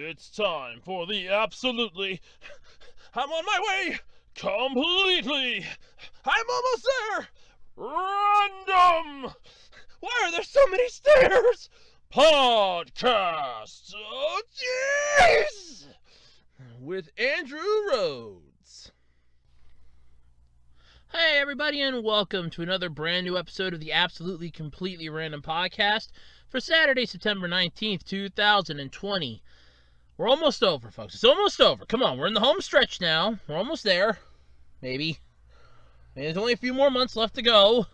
It's time for the absolutely... I'm on my way! Completely! I'm almost there! Random! Why are there so many stairs? Podcast! Oh, jeez! With Andrew Rhodes. Hey, everybody, and welcome to another brand new episode of the Absolutely Completely Random Podcast for Saturday, September 19th, 2020. We're almost over, folks. It's almost over. Come on, we're in the home stretch now. We're almost there. Maybe. There's only a few more months left to go.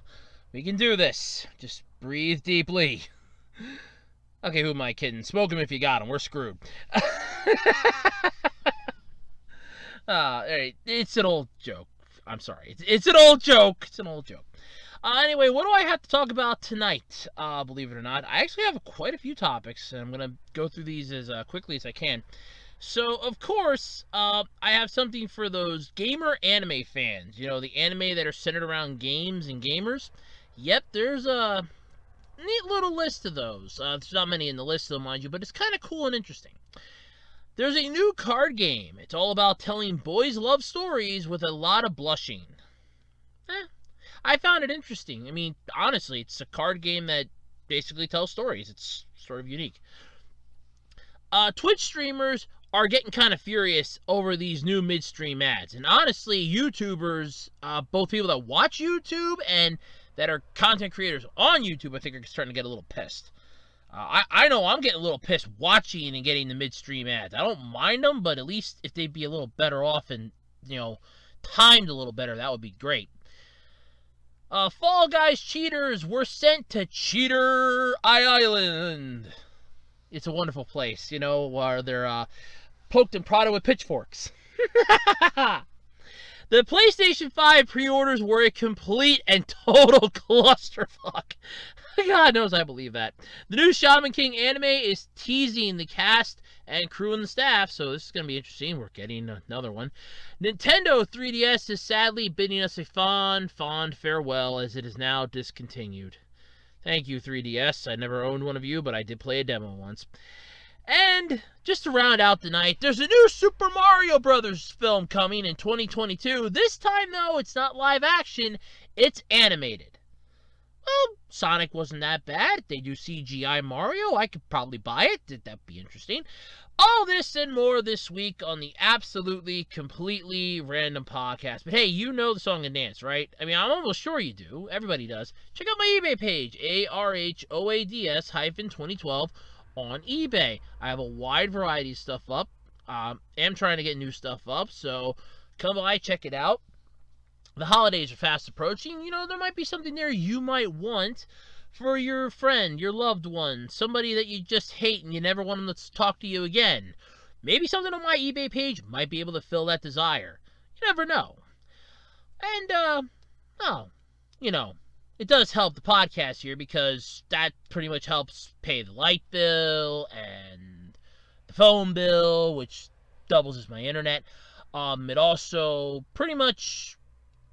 We can do this. Just breathe deeply. Okay, who am I kidding? Smoke him if you got him. We're screwed. Alright, it's an old joke. I'm sorry. It's an old joke. It's an old joke. Anyway, what do I have to talk about tonight? Believe it or not, I actually have quite a few topics, and I'm going to go through these as quickly as I can. So, of course, I have something for those gamer anime fans. You know, the anime that are centered around games and gamers. Yep, there's a neat little list of those. There's not many in the list, though, mind you, but it's kind of cool and interesting. There's a new card game. It's all about telling boys' love stories with a lot of blushing. I found it interesting. I mean, honestly, it's a card game that basically tells stories. It's sort of unique. Twitch streamers are getting kind of furious over these new midstream ads. And honestly, YouTubers, both people that watch YouTube and that are content creators on YouTube, I think are starting to get a little pissed. I know I'm getting a little pissed watching and getting the midstream ads. I don't mind them, but at least if they'd be a little better off and, timed a little better, that would be great. Fall Guys cheaters were sent to Cheater Island. It's a wonderful place, where they're poked and prodded with pitchforks. The PlayStation 5 pre-orders were a complete and total clusterfuck. God knows I believe that. The new Shaman King anime is teasing the cast and crew and the staff, so this is going to be interesting. We're getting another one. Nintendo 3DS is sadly bidding us a fond farewell as it is now discontinued. Thank you, 3DS. I never owned one of you, but I did play a demo once. And just to round out the night, there's a new Super Mario Brothers film coming in 2022. This time, though, it's not live action, it's animated. Well, Sonic wasn't that bad. If they do CGI Mario, I could probably buy it. That'd be interesting. All this and more this week on the Absolutely Completely Random Podcast. But hey, you know the song and dance, right? I mean, I'm almost sure you do. Everybody does. Check out my eBay page, ARHOADS-2012 on eBay. I have a wide variety of stuff up. Am trying to get new stuff up, so come by, check it out. The holidays are fast approaching. There might be something there you might want for your friend, your loved one, somebody that you just hate and you never want them to talk to you again. Maybe something on my eBay page might be able to fill that desire. You never know. And, it does help the podcast here because that pretty much helps pay the light bill and the phone bill, which doubles as my internet. It also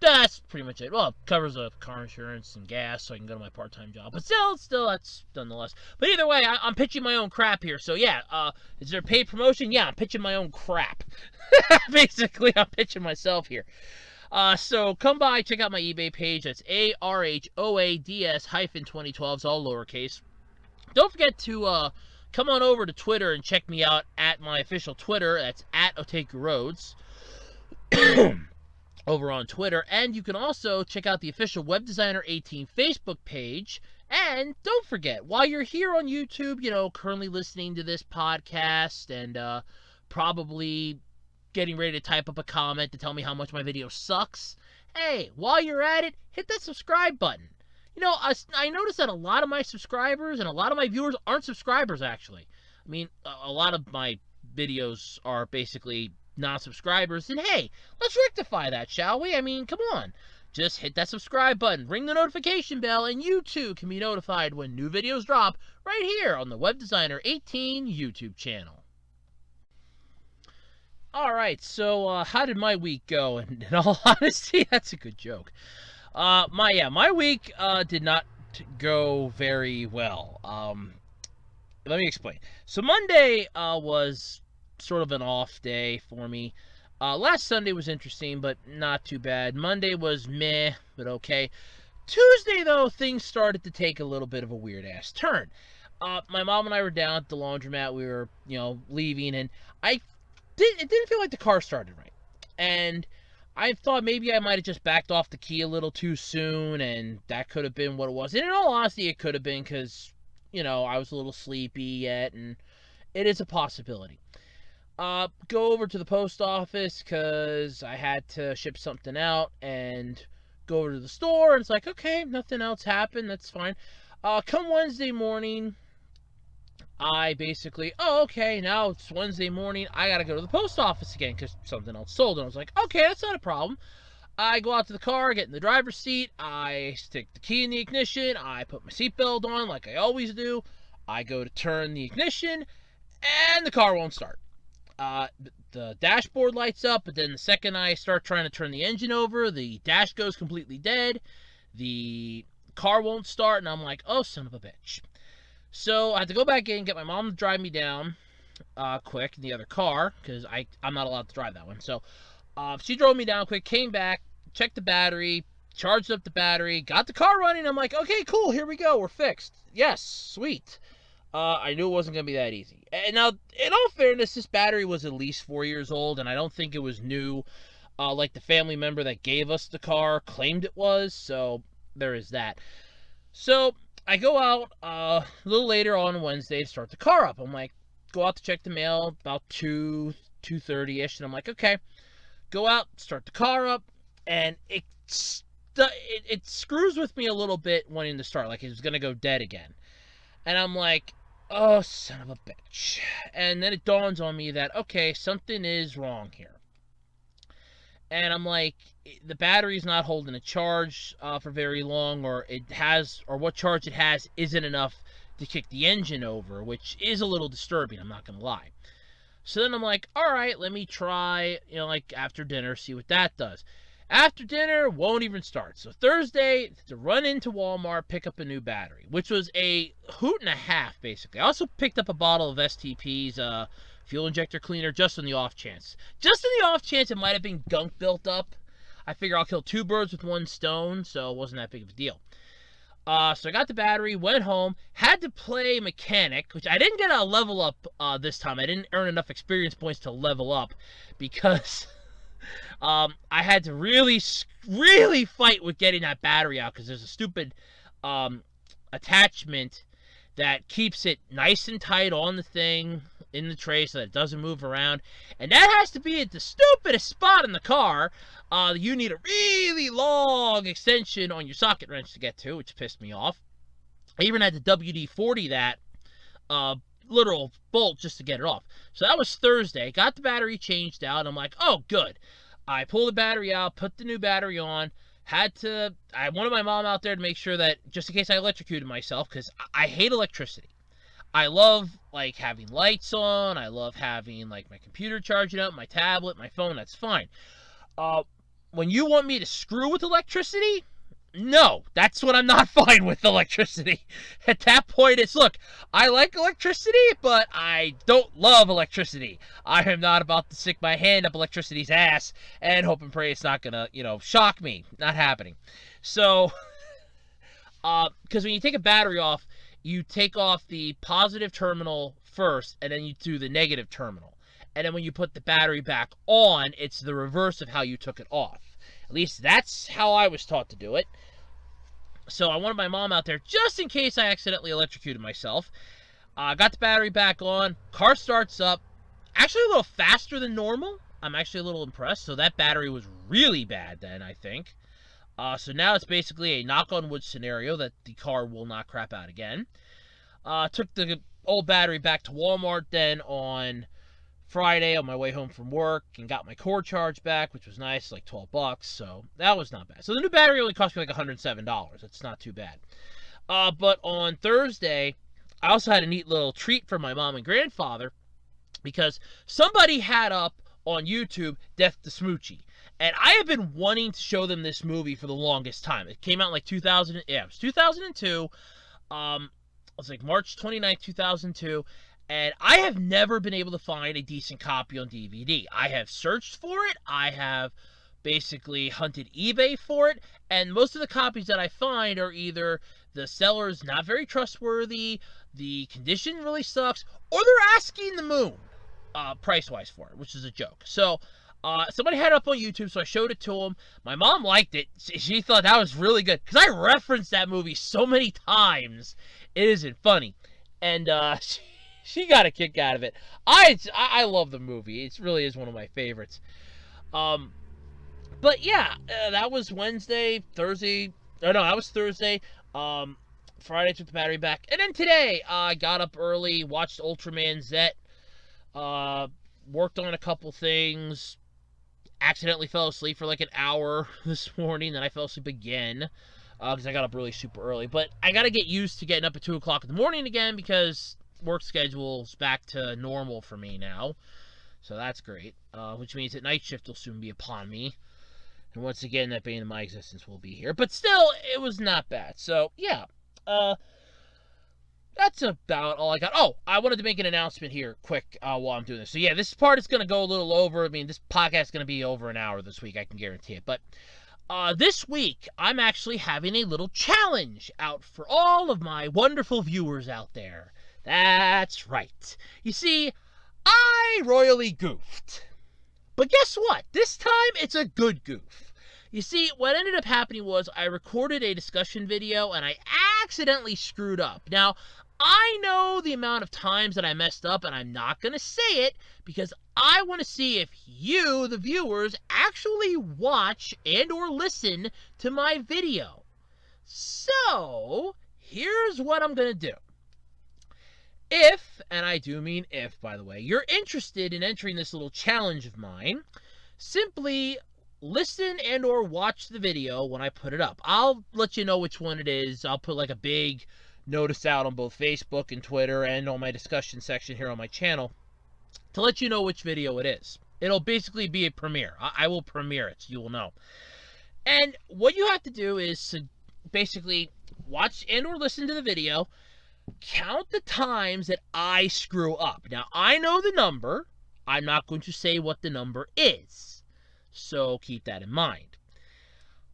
that's pretty much it. Well, it covers the car insurance and gas so I can go to my part-time job. But still, that's nonetheless. But either way, I'm pitching my own crap here. So yeah, is there a paid promotion? Yeah, I'm pitching my own crap. Basically, I'm pitching myself here. So come by, check out my eBay page. That's ARHOADS-2012. It's all lowercase. Don't forget to come on over to Twitter and check me out at my official Twitter. That's at OtakuRhodes. Over on Twitter. And you can also check out the official Web Designer 18 Facebook page. And don't forget, while you're here on YouTube, currently listening to this podcast and probably getting ready to type up a comment to tell me how much my video sucks, hey, while you're at it, hit that subscribe button. I noticed that a lot of my subscribers and a lot of my viewers aren't subscribers, actually. I mean, a lot of my videos are basically non-subscribers, and hey, let's rectify that, shall we? I mean, come on. Just hit that subscribe button, ring the notification bell, and you too can be notified when new videos drop right here on the Web Designer 18 YouTube channel. Alright, so how did my week go? And in all honesty, that's a good joke. My week did not go very well. Let me explain. So Monday was sort of an off day for me. Last Sunday was interesting, but not too bad. Monday was meh, but okay. Tuesday, though, things started to take a little bit of a weird-ass turn. My mom and I were down at the laundromat. We were, leaving, and it didn't feel like the car started right. And I thought maybe I might have just backed off the key a little too soon, and that could have been what it was. And in all honesty, it could have been because, I was a little sleepy yet, and it is a possibility. Go over to the post office because I had to ship something out, and go over to the store, and it's like, okay, nothing else happened, that's fine. Come Wednesday morning, I basically, okay, now it's Wednesday morning, I gotta go to the post office again because something else sold, and I was like, okay, that's not a problem. I go out to the car, get in the driver's seat, I stick the key in the ignition, I put my seatbelt on like I always do, I go to turn the ignition, and the car won't start. The dashboard lights up, but then the second I start trying to turn the engine over, the dash goes completely dead, the car won't start, and I'm like, oh, son of a bitch. So I had to go back in, get my mom to drive me down quick in the other car, because I'm not allowed to drive that one. So she drove me down quick, came back, checked the battery, charged up the battery, got the car running. I'm like, okay, cool, here we go, we're fixed. Yes, sweet. I knew it wasn't going to be that easy. And now, in all fairness, this battery was at least 4 years old, and I don't think it was new, like the family member that gave us the car claimed it was, so there is that. So I go out a little later on Wednesday to start the car up. I'm like, go out to check the mail about 2:30ish, and I'm like, okay, go out, start the car up, and it screws with me a little bit wanting to start, like it was going to go dead again. And I'm like, oh, son of a bitch. And then it dawns on me that, okay, something is wrong here. And I'm like, the battery's not holding a charge for very long, or what charge it has isn't enough to kick the engine over, which is a little disturbing, I'm not going to lie. So then I'm like, all right, let me try, like after dinner, see what that does. After dinner, won't even start. So Thursday, to run into Walmart, pick up a new battery, which was a hoot and a half, basically. I also picked up a bottle of STP's fuel injector cleaner, just on the off chance. Just on the off chance it might have been gunk built up. I figure I'll kill two birds with one stone, so it wasn't that big of a deal. So I got the battery, went home, had to play mechanic, which I didn't get a level up this time. I didn't earn enough experience points to level up because I had to really fight with getting that battery out because there's a stupid attachment that keeps it nice and tight on the thing in the tray so that it doesn't move around, and that has to be at the stupidest spot in the car. You need a really long extension on your socket wrench to get to, which pissed me off. I even had to WD-40 that literal bolt just to get it off. So that was Thursday. Got the battery changed out. I'm like, oh, good. I pulled the battery out, put the new battery on. I wanted my mom out there to make sure that, just in case I electrocuted myself, because I hate electricity. I love, like, having lights on. I love having, like, my computer charging up, my tablet, my phone. That's fine. When you want me to screw with electricity, no, that's when I'm not fine with electricity. At that point, it's, look, I like electricity, but I don't love electricity. I am not about to stick my hand up electricity's ass and hope and pray it's not gonna, shock me. Not happening. So, because when you take a battery off, you take off the positive terminal first, and then you do the negative terminal. And then when you put the battery back on, it's the reverse of how you took it off. At least that's how I was taught to do it. So I wanted my mom out there just in case I accidentally electrocuted myself. Got the battery back on. Car starts up. Actually a little faster than normal. I'm actually a little impressed. So that battery was really bad then, I think. So now it's basically a knock on wood scenario that the car will not crap out again. Took the old battery back to Walmart then on Friday on my way home from work and got my cord charge back, which was nice, like $12, so that was not bad. So the new battery only cost me like $107. That's not too bad. But on Thursday, I also had a neat little treat for my mom and grandfather because somebody had up on YouTube Death to Smoochie. And I have been wanting to show them this movie for the longest time. It came out in like 2000. Yeah, it was 2002. It was like March 29th, 2002. And I have never been able to find a decent copy on DVD. I have searched for it. I have basically hunted eBay for it. And most of the copies that I find are either the seller's not very trustworthy, the condition really sucks, or they're asking the moon price-wise for it, which is a joke. So somebody had it up on YouTube, so I showed it to him. My mom liked it. She thought that was really good. Because I referenced that movie so many times. It isn't funny. And she got a kick out of it. I love the movie. It really is one of my favorites. But yeah, that was Wednesday, Thursday. Oh no, that was Thursday. Friday I took the battery back, and then today I got up early, watched Ultraman Z, worked on a couple things. Accidentally fell asleep for like an hour this morning, then I fell asleep again because I got up really super early. But I got to get used to getting up at 2 o'clock in the morning again because work schedule's back to normal for me now. So that's great, which means that night shift will soon be upon me. And once again, that bane of my existence will be here. But still, it was not bad. So, yeah. That's about all I got. Oh, I wanted to make an announcement here quick while I'm doing this. So, yeah, this part is going to go a little over. I mean, this podcast is going to be over an hour this week. I can guarantee it. But this week, I'm actually having a little challenge out for all of my wonderful viewers out there. That's right. You see, I royally goofed. But guess what? This time, it's a good goof. You see, what ended up happening was I recorded a discussion video and I accidentally screwed up. Now, I know the amount of times that I messed up, and I'm not going to say it because I want to see if you, the viewers, actually watch and or listen to my video. So, here's what I'm going to do. If, and I do mean if, by the way, you're interested in entering this little challenge of mine, simply listen and or watch the video when I put it up. I'll let you know which one it is. I'll put like a big notice out on both Facebook and Twitter and on my discussion section here on my channel to let you know which video it is. It'll basically be a premiere. I will premiere it so you will know. And what you have to do is to basically watch and or listen to the video, count the times that I screw up. Now, I know the number. I'm not going to say what the number is. So keep that in mind.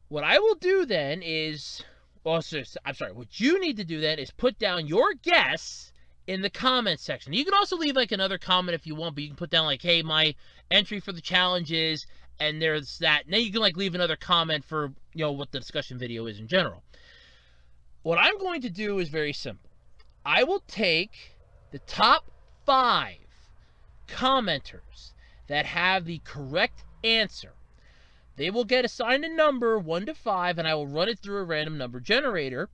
What I will do then is, what you need to do then is put down your guess in the comment section. You can also leave like another comment if you want, but you can put down like, hey, my entry for the challenge is, and there's that. And then you can like leave another comment for, you know, what the discussion video is in general. What I'm going to do is very simple. I will take the top 5 commenters that have the correct answer. They will get assigned a number 1 to 5, and I will run it through a random number generator.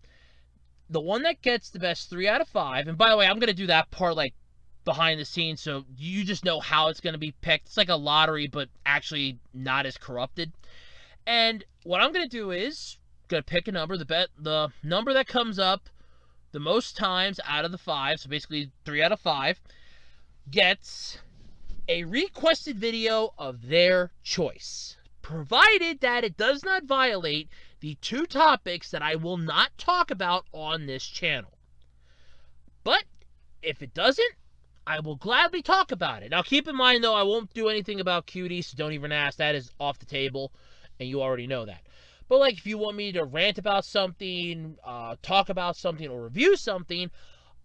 The one that gets the best 3 out of 5, and by the way, I'm going to do that part like behind the scenes, so you just know how it's going to be picked. It's like a lottery, but actually not as corrupted. And what I'm going to do is going to pick a number, the number that comes up the most times out of the 5, so basically 3 out of 5, gets a requested video of their choice, provided that it does not violate the 2 topics that I will not talk about on this channel. But if it doesn't, I will gladly talk about it. Now keep in mind though, I won't do anything about cuties, so don't even ask. That is off the table, and you already know that. But like if you want me to rant about something, talk about something, or review something,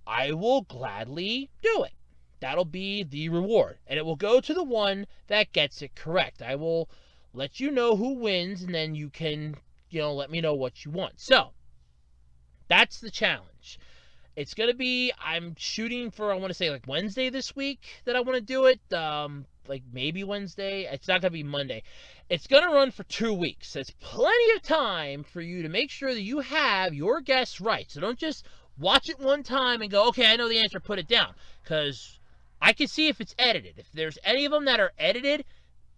I will gladly do it. That'll be the reward. And it will go to the one that gets it correct. I will let you know who wins, and then you can, let me know what you want. So, that's the challenge. It's going to be, I'm shooting for, I want to say like Wednesday this week that I want to do it. Like maybe Wednesday. It's not going to be Monday. It's going to run for 2 weeks. That's plenty of time for you to make sure that you have your guess right. So don't just watch it one time and go, okay, I know the answer, put it down. Because I can see if it's edited. If there's any of them that are edited,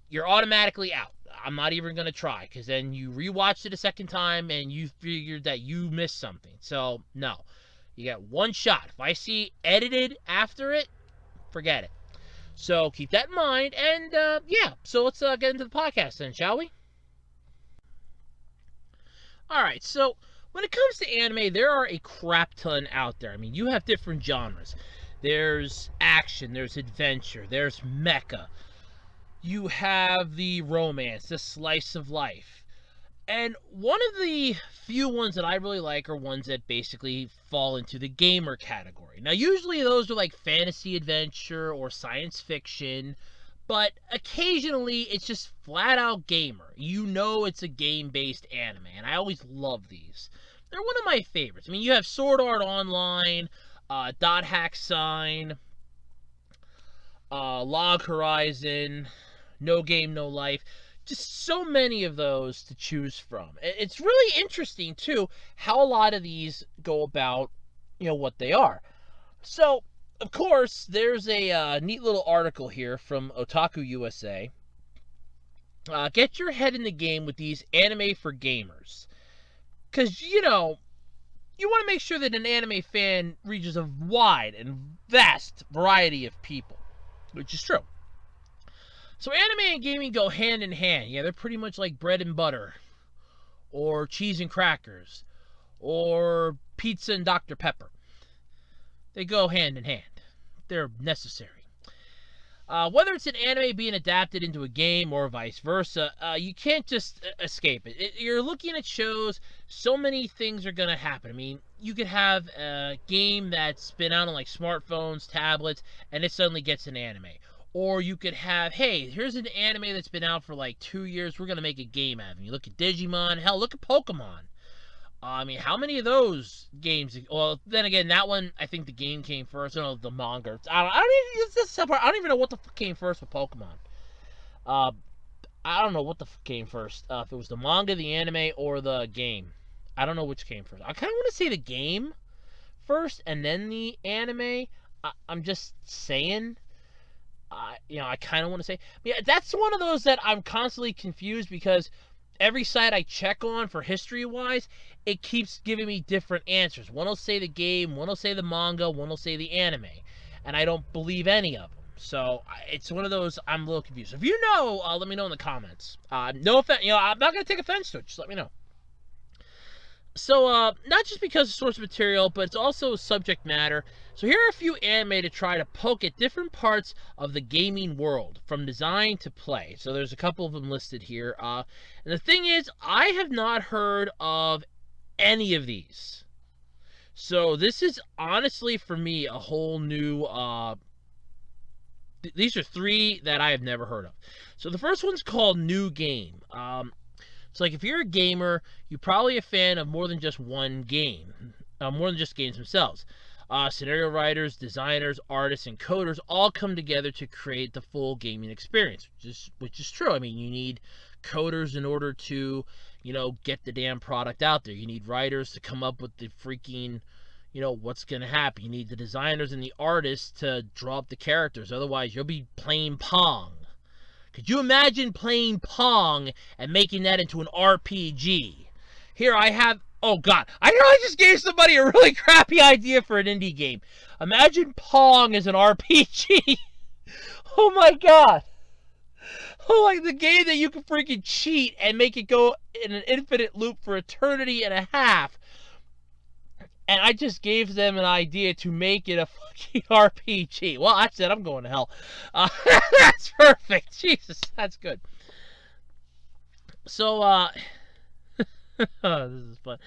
you're automatically out. I'm not even going to try, because then you rewatched it a second time and you figured that you missed something. So, no. You got one shot. If I see edited after it, forget it. So, keep that in mind. And, yeah. So, let's get into the podcast then, shall we? Alright, so when it comes to anime, there are a crap ton out there. I mean, you have different genres. There's action, there's adventure, there's mecha. You have the romance, the slice of life. And one of the few ones that I really like are ones that basically fall into the gamer category. Now, usually those are like fantasy adventure or science fiction, but occasionally it's just flat out gamer. You know it's a game-based anime, and I always love these. They're one of my favorites. I mean, you have Sword Art Online, Dot Hack Sign, Log Horizon, No Game No Life. Just so many of those to choose from. It's really interesting too how a lot of these go about, what they are. So, of course, there's a neat little article here from Otaku USA. Get your head in the game with these anime for gamers, because you want to make sure that an anime fan reaches a wide and vast variety of people, which is true. So anime and gaming go hand in hand. Yeah, they're pretty much like bread and butter, or cheese and crackers, or pizza and Dr. Pepper. They go hand in hand. They're necessary. Whether it's an anime being adapted into a game or vice versa, you can't just escape it. You're looking at shows, so many things are going to happen. I mean, you could have a game that's been out on like smartphones, tablets, and it suddenly gets an anime. Or you could have, hey, here's an anime that's been out for like 2 years. We're going to make a game out of it. You look at Digimon. Hell, look at Pokemon. I mean, how many of those games? Well, then again, that one, I think the game came first. I don't know, the manga. I don't even know what the fuck came first with Pokemon. I don't know what the fuck came first. If it was the manga, the anime, or the game. I don't know which came first. I kind of want to say the game first and then the anime. I'm just saying. I kind of want to say, yeah, that's one of those that I'm constantly confused because every site I check on for history-wise, it keeps giving me different answers. One will say the game, one will say the manga, one will say the anime, and I don't believe any of them. So it's one of those I'm a little confused. If you know, let me know in the comments. No offense, I'm not gonna take offense to it. Just let me know. So, not just because of source material, but it's also subject matter. So here are a few anime to try to poke at different parts of the gaming world, from design to play. So there's a couple of them listed here. And the thing is, I have not heard of any of these. So this is honestly, for me, a whole new... these are 3 that I have never heard of. So the first one's called New Game. So, like, if you're a gamer, you're probably a fan of more than just one game, more than just games themselves. Scenario writers, designers, artists, and coders all come together to create the full gaming experience, which is true. I mean, you need coders in order to, get the damn product out there. You need writers to come up with the freaking, what's going to happen. You need the designers and the artists to draw up the characters. Otherwise, you'll be playing Pong. Could you imagine playing Pong and making that into an RPG? Here I have... Oh, God. I know I just gave somebody a really crappy idea for an indie game. Imagine Pong as an RPG. Oh, my God. Oh, like the game that you can freaking cheat and make it go in an infinite loop for eternity and a half. And I just gave them an idea to make it a fucking RPG. Well, I said I'm going to hell. That's perfect. Jesus, that's good. So, this is fun.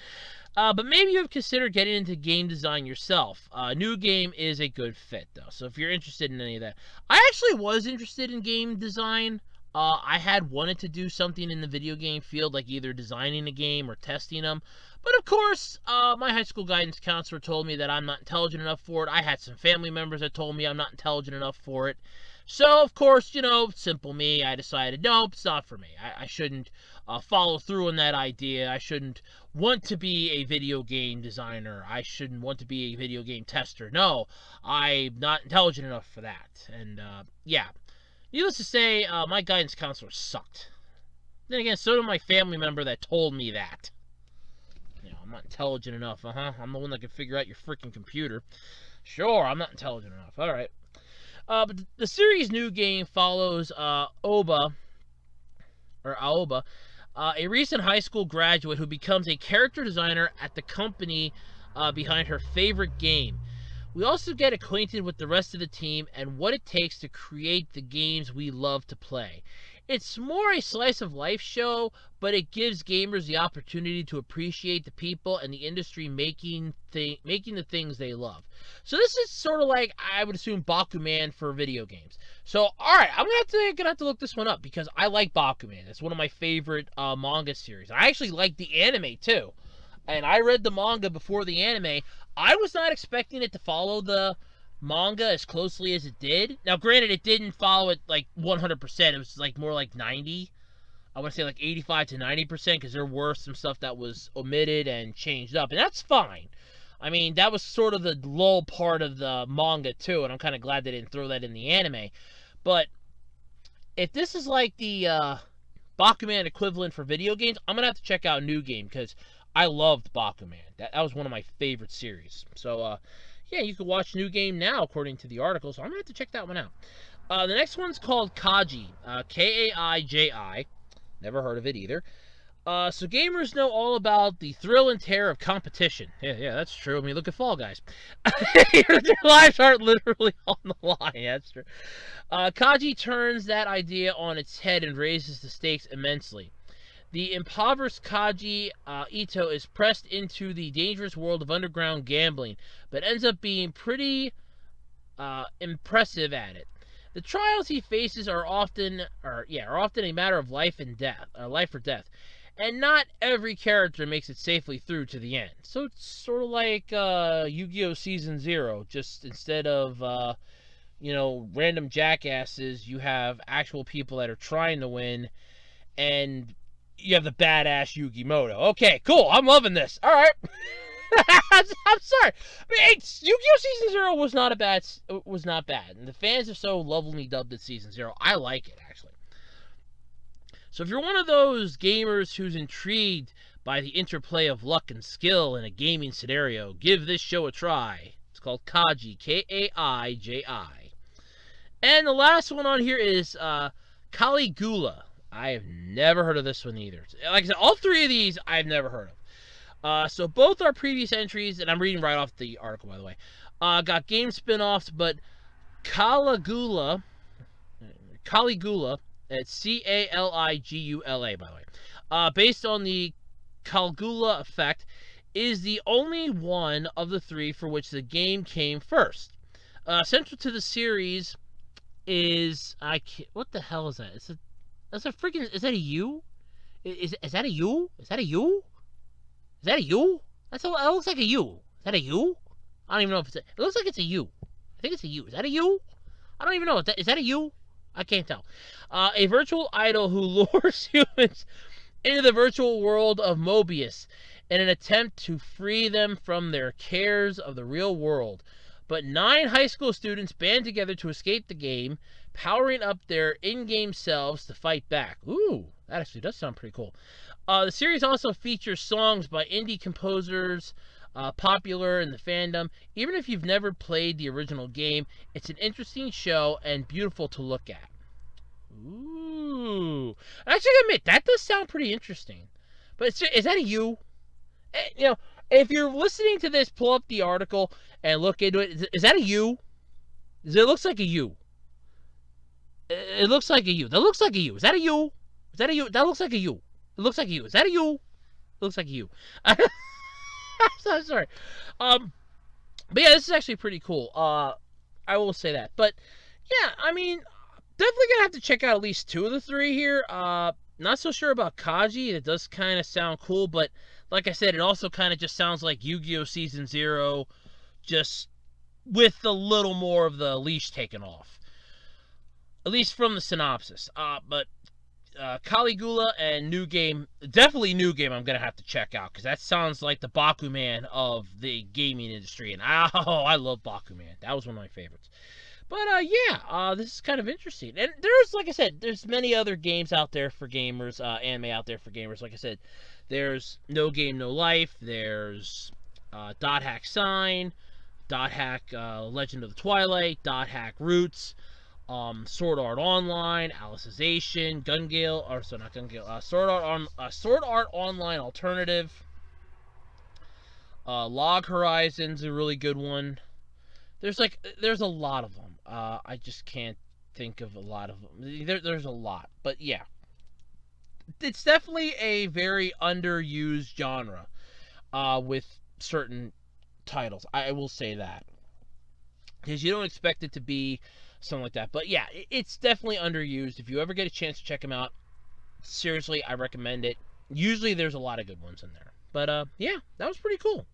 But maybe you've considered getting into game design yourself. New Game is a good fit, though. So if you're interested in any of that. I actually was interested in game design. I had wanted to do something in the video game field, like either designing a game or testing them. But of course, my high school guidance counselor told me that I'm not intelligent enough for it. I had some family members that told me I'm not intelligent enough for it. So, of course, simple me, I decided, nope, it's not for me. I shouldn't follow through on that idea. I shouldn't want to be a video game designer. I shouldn't want to be a video game tester. No, I'm not intelligent enough for that. And, yeah. Needless to say, my guidance counselor sucked. Then again, so did my family member that told me that. I'm not intelligent enough, I'm the one that can figure out your freaking computer. Sure, I'm not intelligent enough. Alright. But the series' New Game follows Aoba, a recent high school graduate who becomes a character designer at the company behind her favorite game. We also get acquainted with the rest of the team and what it takes to create the games we love to play. It's more a slice of life show, but it gives gamers the opportunity to appreciate the people and the industry making the things they love. So this is sort of like, I would assume, Bakuman for video games. So all right, I'm gonna have to look this one up because I like Bakuman. It's one of my favorite manga series. I actually like the anime too, and I read the manga before the anime. I was not expecting it to follow the manga as closely as it did. Now, granted, it didn't follow it like 100%. It was like more like 90. I want to say like 85 to 90% because there were some stuff that was omitted and changed up, and that's fine. I mean, that was sort of the lull part of the manga too, and I'm kind of glad they didn't throw that in the anime. But if this is like the Bakuman equivalent for video games, I'm gonna have to check out New Game because I loved Bakuman. That was one of my favorite series. So yeah, you can watch New Game now according to the article. So I'm gonna have to check that one out. The next one's called Kaiji, Kaiji. Never heard of it either. So gamers know all about the thrill and terror of competition. Yeah, that's true. I mean, look at Fall Guys. Their lives aren't literally on the line. That's true. Kaji turns that idea on its head and raises the stakes immensely. The impoverished Kaji Ito is pressed into the dangerous world of underground gambling, but ends up being pretty impressive at it. The trials he faces are often a matter of life or death, and not every character makes it safely through to the end. So it's sort of like Yu-Gi-Oh! Season 0, just instead of random jackasses, you have actual people that are trying to win, and you have the badass Yu-Gi-Moto. Okay, cool. I'm loving this. All right. I'm sorry. I mean, Yu-Gi-Oh! Season 0 was not bad. And the fans have so lovingly dubbed it Season 0. I like it, actually. So if you're one of those gamers who's intrigued by the interplay of luck and skill in a gaming scenario, give this show a try. It's called Kaiji, Kaiji. And the last one on here is Caligula. I have never heard of this one either. Like I said, all three of these I've never heard of. So both our previous entries, and I'm reading right off the article, by the way, got game spin-offs, but Caligula, it's Caligula, by the way, based on the Caligula effect, is the only one of the three for which the game came first. Central to the series is, what the hell is that? Is that a U? Is that a U? Is that a U? Is that a U? That looks like a U. Is that a U? I don't even know if it looks like it's a U. I think it's a U. Is that a U? I don't even know. Is that a U? I can't tell. A virtual idol who lures humans into the virtual world of Mobius in an attempt to free them from their cares of the real world. But 9 high school students band together to escape the game, powering up their in-game selves to fight back. Ooh, that actually does sound pretty cool. The series also features songs by indie composers popular in the fandom. Even if you've never played the original game, it's an interesting show and beautiful to look at. Ooh. Actually, I admit, that does sound pretty interesting. But is that a U? If you're listening to this, pull up the article and look into it. Is that a U? It looks like a U. It looks like a U. That looks like a U. Is that a U? Is that a U? That looks like a U. It looks like a U. Is that a U? It looks like a U. I'm sorry. But yeah, this is actually pretty cool. I will say that. But yeah, I mean, definitely gonna have to check out at least 2 of the 3 here. Not so sure about Kaji. It does kind of sound cool, but like I said, it also kind of just sounds like Yu-Gi-Oh! Season 0, just with a little more of the leash taken off. At least from the synopsis. But Caligula and New Game, definitely New Game I'm going to have to check out, because that sounds like the Bakuman of the gaming industry, and I love Bakuman. That was one of my favorites. But yeah, this is kind of interesting. And there's, like I said, there's many other games out there for gamers, anime out there for gamers. Like I said, there's No Game, No Life, there's Dot Hack Sign, Dot Hack Legend of the Twilight, Dot Hack Roots, Sword Art Online, Alicization, Sword Art Online Alternative, Log Horizon's a really good one. there's a lot of them. I just can't think of a lot of them. There's a lot, but yeah, it's definitely a very underused genre. With certain titles, I will say that, because you don't expect it to be something like that. But yeah, it's definitely underused. If you ever get a chance to check them out, seriously, I recommend it. Usually, there's a lot of good ones in there. But yeah, that was pretty cool.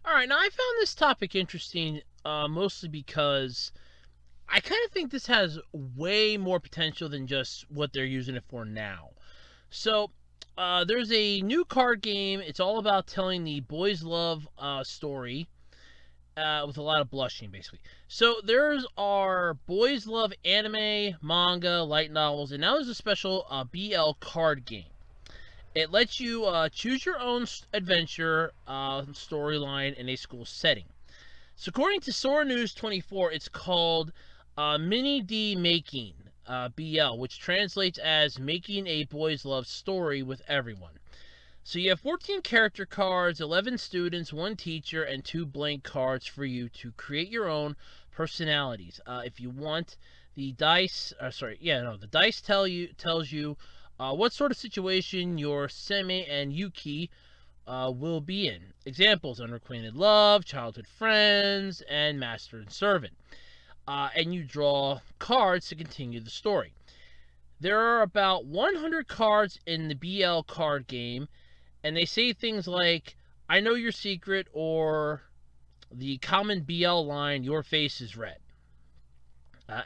All right, now I found this topic interesting, mostly because I kind of think this has way more potential than just what they're using it for now. So, there's a new card game. It's all about telling the boys' love story, with a lot of blushing, basically. So, there's our boys' love anime, manga, light novels, and now there's a special BL card game. It lets you choose your own adventure storyline in a school setting. So, according to Sora News 24, it's called Mini D Making BL, which translates as Making a Boys Love Story with Everyone. So, you have 14 character cards, 11 students, 1 teacher, and 2 blank cards for you to create your own personalities. If you want, the dice, the dice tells you what sort of situation your Semi and Yuki will be in. Examples: unrequited love, childhood friends, and master and servant. And you draw cards to continue the story. There are about 100 cards in the BL card game, and they say things like, I know your secret, or the common BL line, your face is red.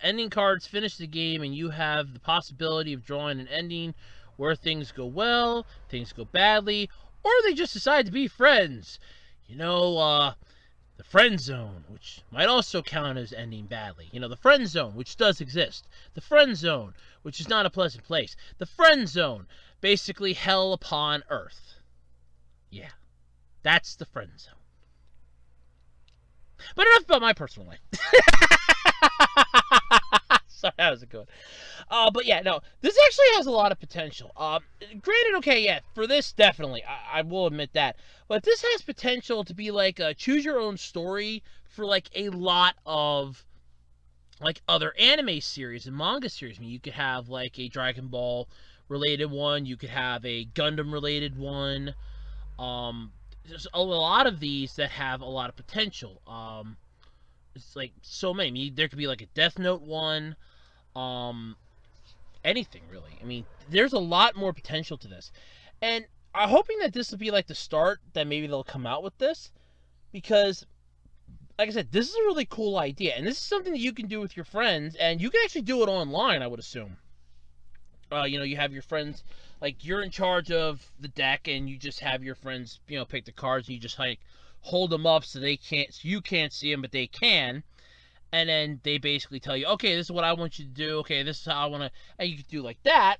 Ending cards finish the game, and you have the possibility of drawing an ending where things go well, things go badly, or they just decide to be friends. You know, the friend zone, which might also count as ending badly. You know, the friend zone, which does exist. The friend zone, which is not a pleasant place. The friend zone, basically hell upon earth. Yeah, that's the friend zone. But enough about my personal life. Sorry, that was a good one. But yeah, no, this actually has a lot of potential. Granted, okay, yeah, for this, definitely, I will admit that. But this has potential to be like a choose your own story for like a lot of like other anime series and manga series. I mean, you could have like a Dragon Ball related one, you could have a Gundam related one. Um, there's a lot of these that have a lot of potential. It's like so many. I mean, there could be like a Death Note one. Um, Anything really. I mean, there's a lot more potential to this, and I'm hoping that this will be like the start that maybe they'll come out with this, because, like I said, this is a really cool idea, and this is something that you can do with your friends, and you can actually do it online, I would assume. You have your friends, like you're in charge of the deck, and you just have your friends, pick the cards, and you just like hold them up so you can't see them, but they can, and then they basically tell you, okay, this is what I want you to do. Okay, this is how I want to, and you can do like that.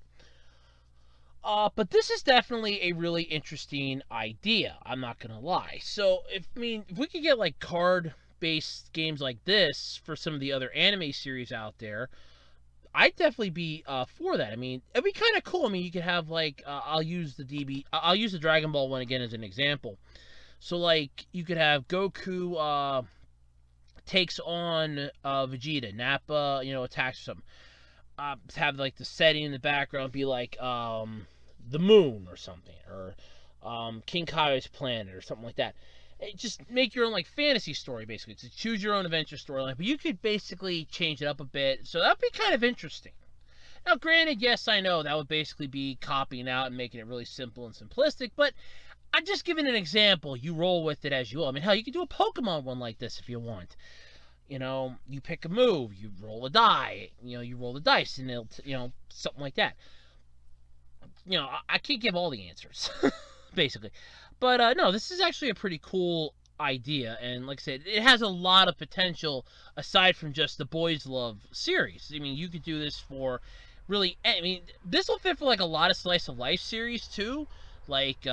But this is definitely a really interesting idea. I'm not gonna lie. So if we could get like card-based games like this for some of the other anime series out there, I'd definitely be for that. I mean, it'd be kind of cool. I mean, you could have like I'll use the Dragon Ball one again as an example. So like you could have Goku takes on Vegeta, Nappa, attacks or something. Have like the setting in the background be like the moon or something, or King Kai's planet or something like that. Just make your own like fantasy story, basically. It's a choose your own adventure storyline, but you could basically change it up a bit, so that'd be kind of interesting. Now, granted, yes, I know that would basically be copying out and making it really simple and simplistic, but I'm just giving an example. You roll with it as you will. I mean, hell, you could do a Pokemon one like this if you want. You pick a move, you roll a die, you roll the dice, and it'll, something like that. I can't give all the answers, basically. But no, this is actually a pretty cool idea, and like I said, it has a lot of potential aside from just the Boys Love series. I mean, you could do this for really, I mean, this will fit for like a lot of slice of life series too, like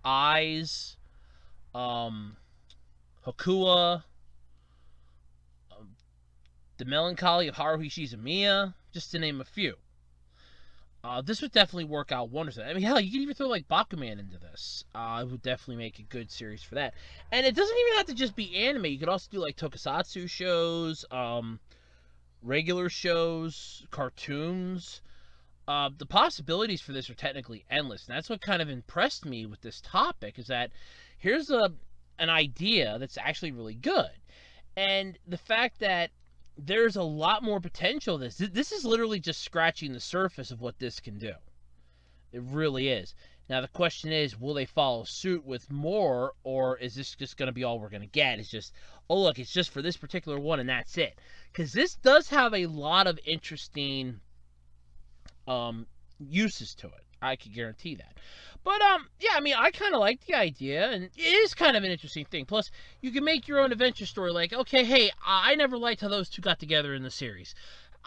Eyes, um, Hokua, The Melancholy of Haruhi Shizumiya, just to name a few. This would definitely work out wonders. I mean, hell, you could even throw like Bakuman into this. It would definitely make a good series for that. And it doesn't even have to just be anime. You could also do like tokusatsu shows, regular shows, cartoons. The possibilities for this are technically endless, and that's what kind of impressed me with this topic. Is that here's an idea that's actually really good, and the fact that there's a lot more potential. This is literally just scratching the surface of what this can do. It really is. Now the question is, will they follow suit with more, or is this just going to be all we're going to get? It's just, oh look, it's just for this particular one and that's it. Because this does have a lot of interesting uses to it. I can guarantee that. But yeah, I mean, I kind of like the idea, and it is kind of an interesting thing. Plus, you can make your own adventure story. Like, okay, hey, I never liked how those two got together in the series.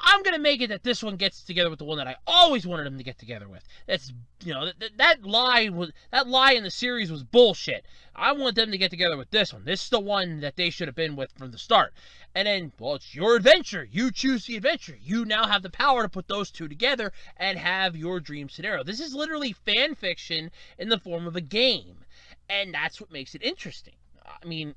I'm gonna make it that this one gets together with the one that I always wanted them to get together with. That's, you know, that lie in the series was bullshit. I want them to get together with this one. This is the one that they should have been with from the start. And then, well, it's your adventure. You choose the adventure. You now have the power to put those two together and have your dream scenario. This is literally fan fiction in the form of a game, and that's what makes it interesting. I mean,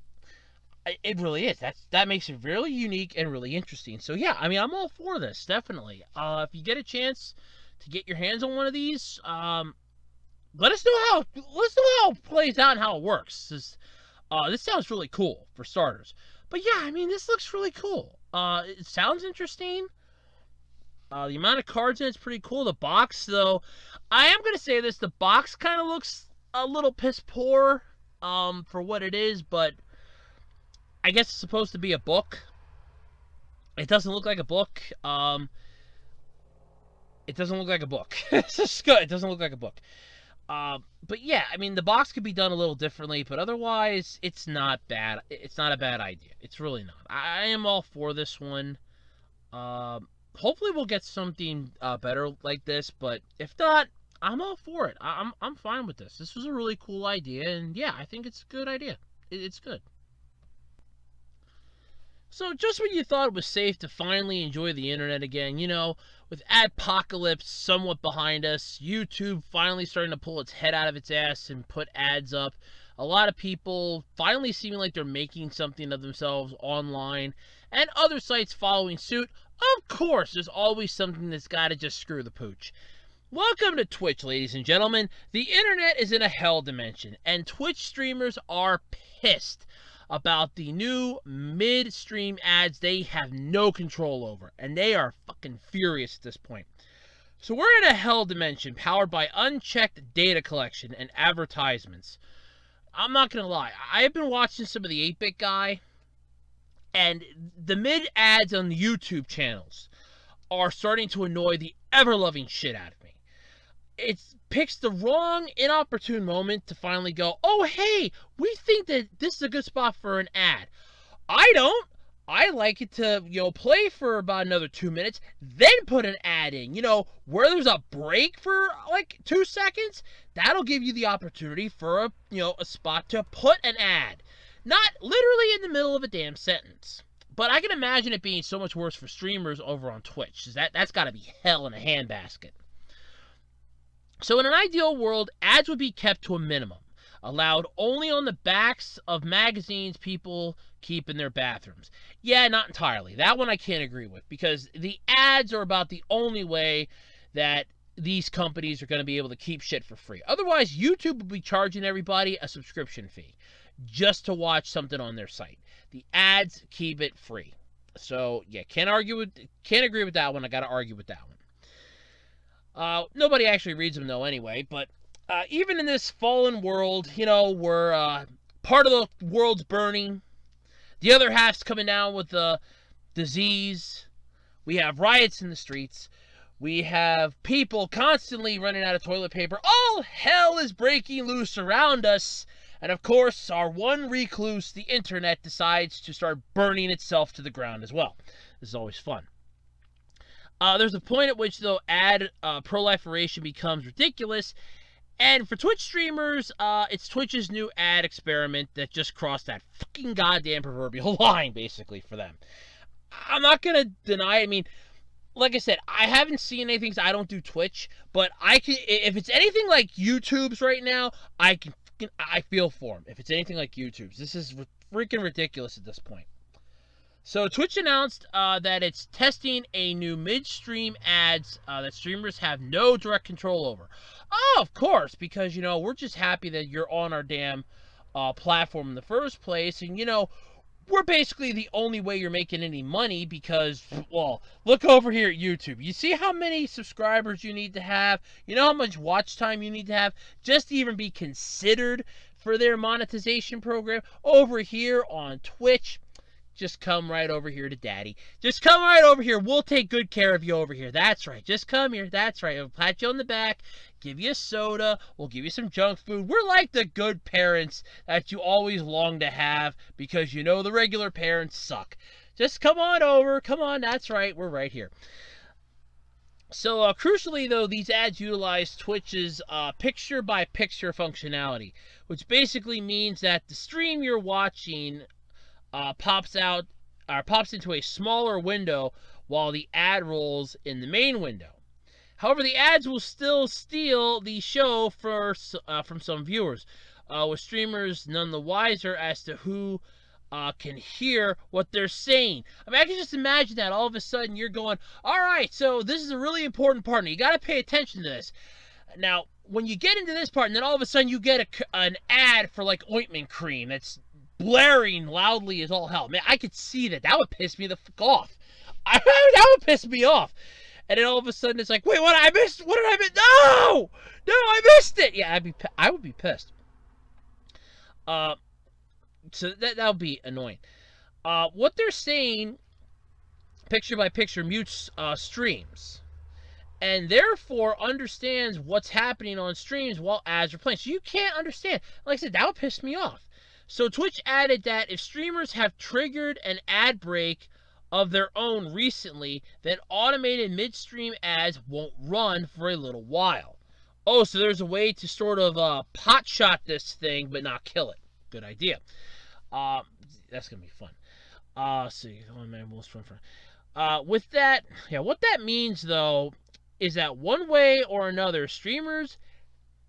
it really is. That makes it really unique and really interesting. So yeah, I mean, I'm all for this, definitely. If you get a chance to get your hands on one of these, let us know how it plays out and how it works. This sounds really cool for starters. But yeah, I mean, this looks really cool. It sounds interesting. The amount of cards in it's pretty cool. The box, though, I am gonna say this: the box kind of looks a little piss poor, for what it is, but I guess it's supposed to be a book. It doesn't look like a book. It doesn't look like a book. It's just good. It doesn't look like a book. But yeah, I mean, the box could be done a little differently, but otherwise, it's not bad. It's not a bad idea. It's really not. I am all for this one. Hopefully, we'll get something better like this, but if not, I'm all for it. I'm fine with this. This was a really cool idea, and yeah, I think it's a good idea. It's good. So just when you thought it was safe to finally enjoy the internet again, you know, with adpocalypse somewhat behind us, YouTube finally starting to pull its head out of its ass and put ads up, a lot of people finally seeming like they're making something of themselves online, and other sites following suit, of course, there's always something that's got to just screw the pooch. Welcome to Twitch, ladies and gentlemen. The internet is in a hell dimension, and Twitch streamers are pissed about the new mid-stream ads they have no control over, and they are fucking furious at this point. So we're in a hell dimension powered by unchecked data collection and advertisements. I'm not gonna lie, I have been watching some of the 8-Bit Guy, and the mid ads on the YouTube channels are starting to annoy the ever-loving shit out of me. It picks the wrong inopportune moment to finally go, oh hey, we think that this is a good spot for an ad. I don't. I like it to, you know, play for about another 2 minutes, then put an ad in. You know, where there's a break for like 2 seconds, that'll give you the opportunity for a spot to put an ad. Not literally in the middle of a damn sentence. But I can imagine it being so much worse for streamers over on Twitch. That's got to be hell in a handbasket. So in an ideal world, ads would be kept to a minimum, allowed only on the backs of magazines people keep in their bathrooms. Yeah, not entirely. That one I can't agree with, because the ads are about the only way that these companies are going to be able to keep shit for free. Otherwise, YouTube would be charging everybody a subscription fee just to watch something on their site. The ads keep it free. So yeah, can't agree with that one. I got to argue with that one. Nobody actually reads them though anyway, but even in this fallen world, you know, where part of the world's burning, the other half's coming down with the disease, we have riots in the streets, we have people constantly running out of toilet paper, all hell is breaking loose around us, and of course, our one recluse, the internet, decides to start burning itself to the ground as well. This is always fun. There's a point at which, though, ad proliferation becomes ridiculous, and for Twitch streamers, it's Twitch's new ad experiment that just crossed that fucking goddamn proverbial line, basically, for them. I'm not gonna deny, I mean, like I said, I haven't seen anything. I don't do Twitch, but I can. If it's anything like YouTube's right now, I feel for them. If it's anything like YouTube's, this is freaking ridiculous at this point. So Twitch announced that it's testing a new midstream ads that streamers have no direct control over. Oh, of course, because we're just happy that you're on our damn platform in the first place, and we're basically the only way you're making any money because, well, look over here at YouTube. You see how many subscribers you need to have? You know how much watch time you need to have just to even be considered for their monetization program? Over here on Twitch, just come right over here to Daddy. Just come right over here. We'll take good care of you over here. That's right. Just come here. That's right. We'll pat you on the back, give you a soda. We'll give you some junk food. We're like the good parents that you always long to have because the regular parents suck. Just come on over. Come on. That's right. We're right here. So, crucially, though, these ads utilize Twitch's picture-by-picture functionality, which basically means that the stream you're watching pops into a smaller window while the ad rolls in the main window. However, the ads will still steal the show from some viewers, with streamers none the wiser as to who can hear what they're saying. I mean, I can just imagine that all of a sudden you're going, all right, so this is a really important part, and you got to pay attention to this. Now, when you get into this part, and then all of a sudden you get an ad for like ointment cream that's blaring loudly as all hell. Man, I could see that. That would piss me the fuck off. That would piss me off. And then all of a sudden it's like, wait, what did I miss? No, I missed it. Yeah, I would be pissed. So that would be annoying. What they're saying, picture by picture, mutes streams, and therefore understands what's happening on streams while ads are playing. So you can't understand. Like I said, that would piss me off. So Twitch added that if streamers have triggered an ad break of their own recently, then automated midstream ads won't run for a little while. Oh, so there's a way to sort of pot shot this thing but not kill it. Good idea. That's gonna be fun. See, oh man, we'll run for. With that, yeah, what that means though is that one way or another, streamers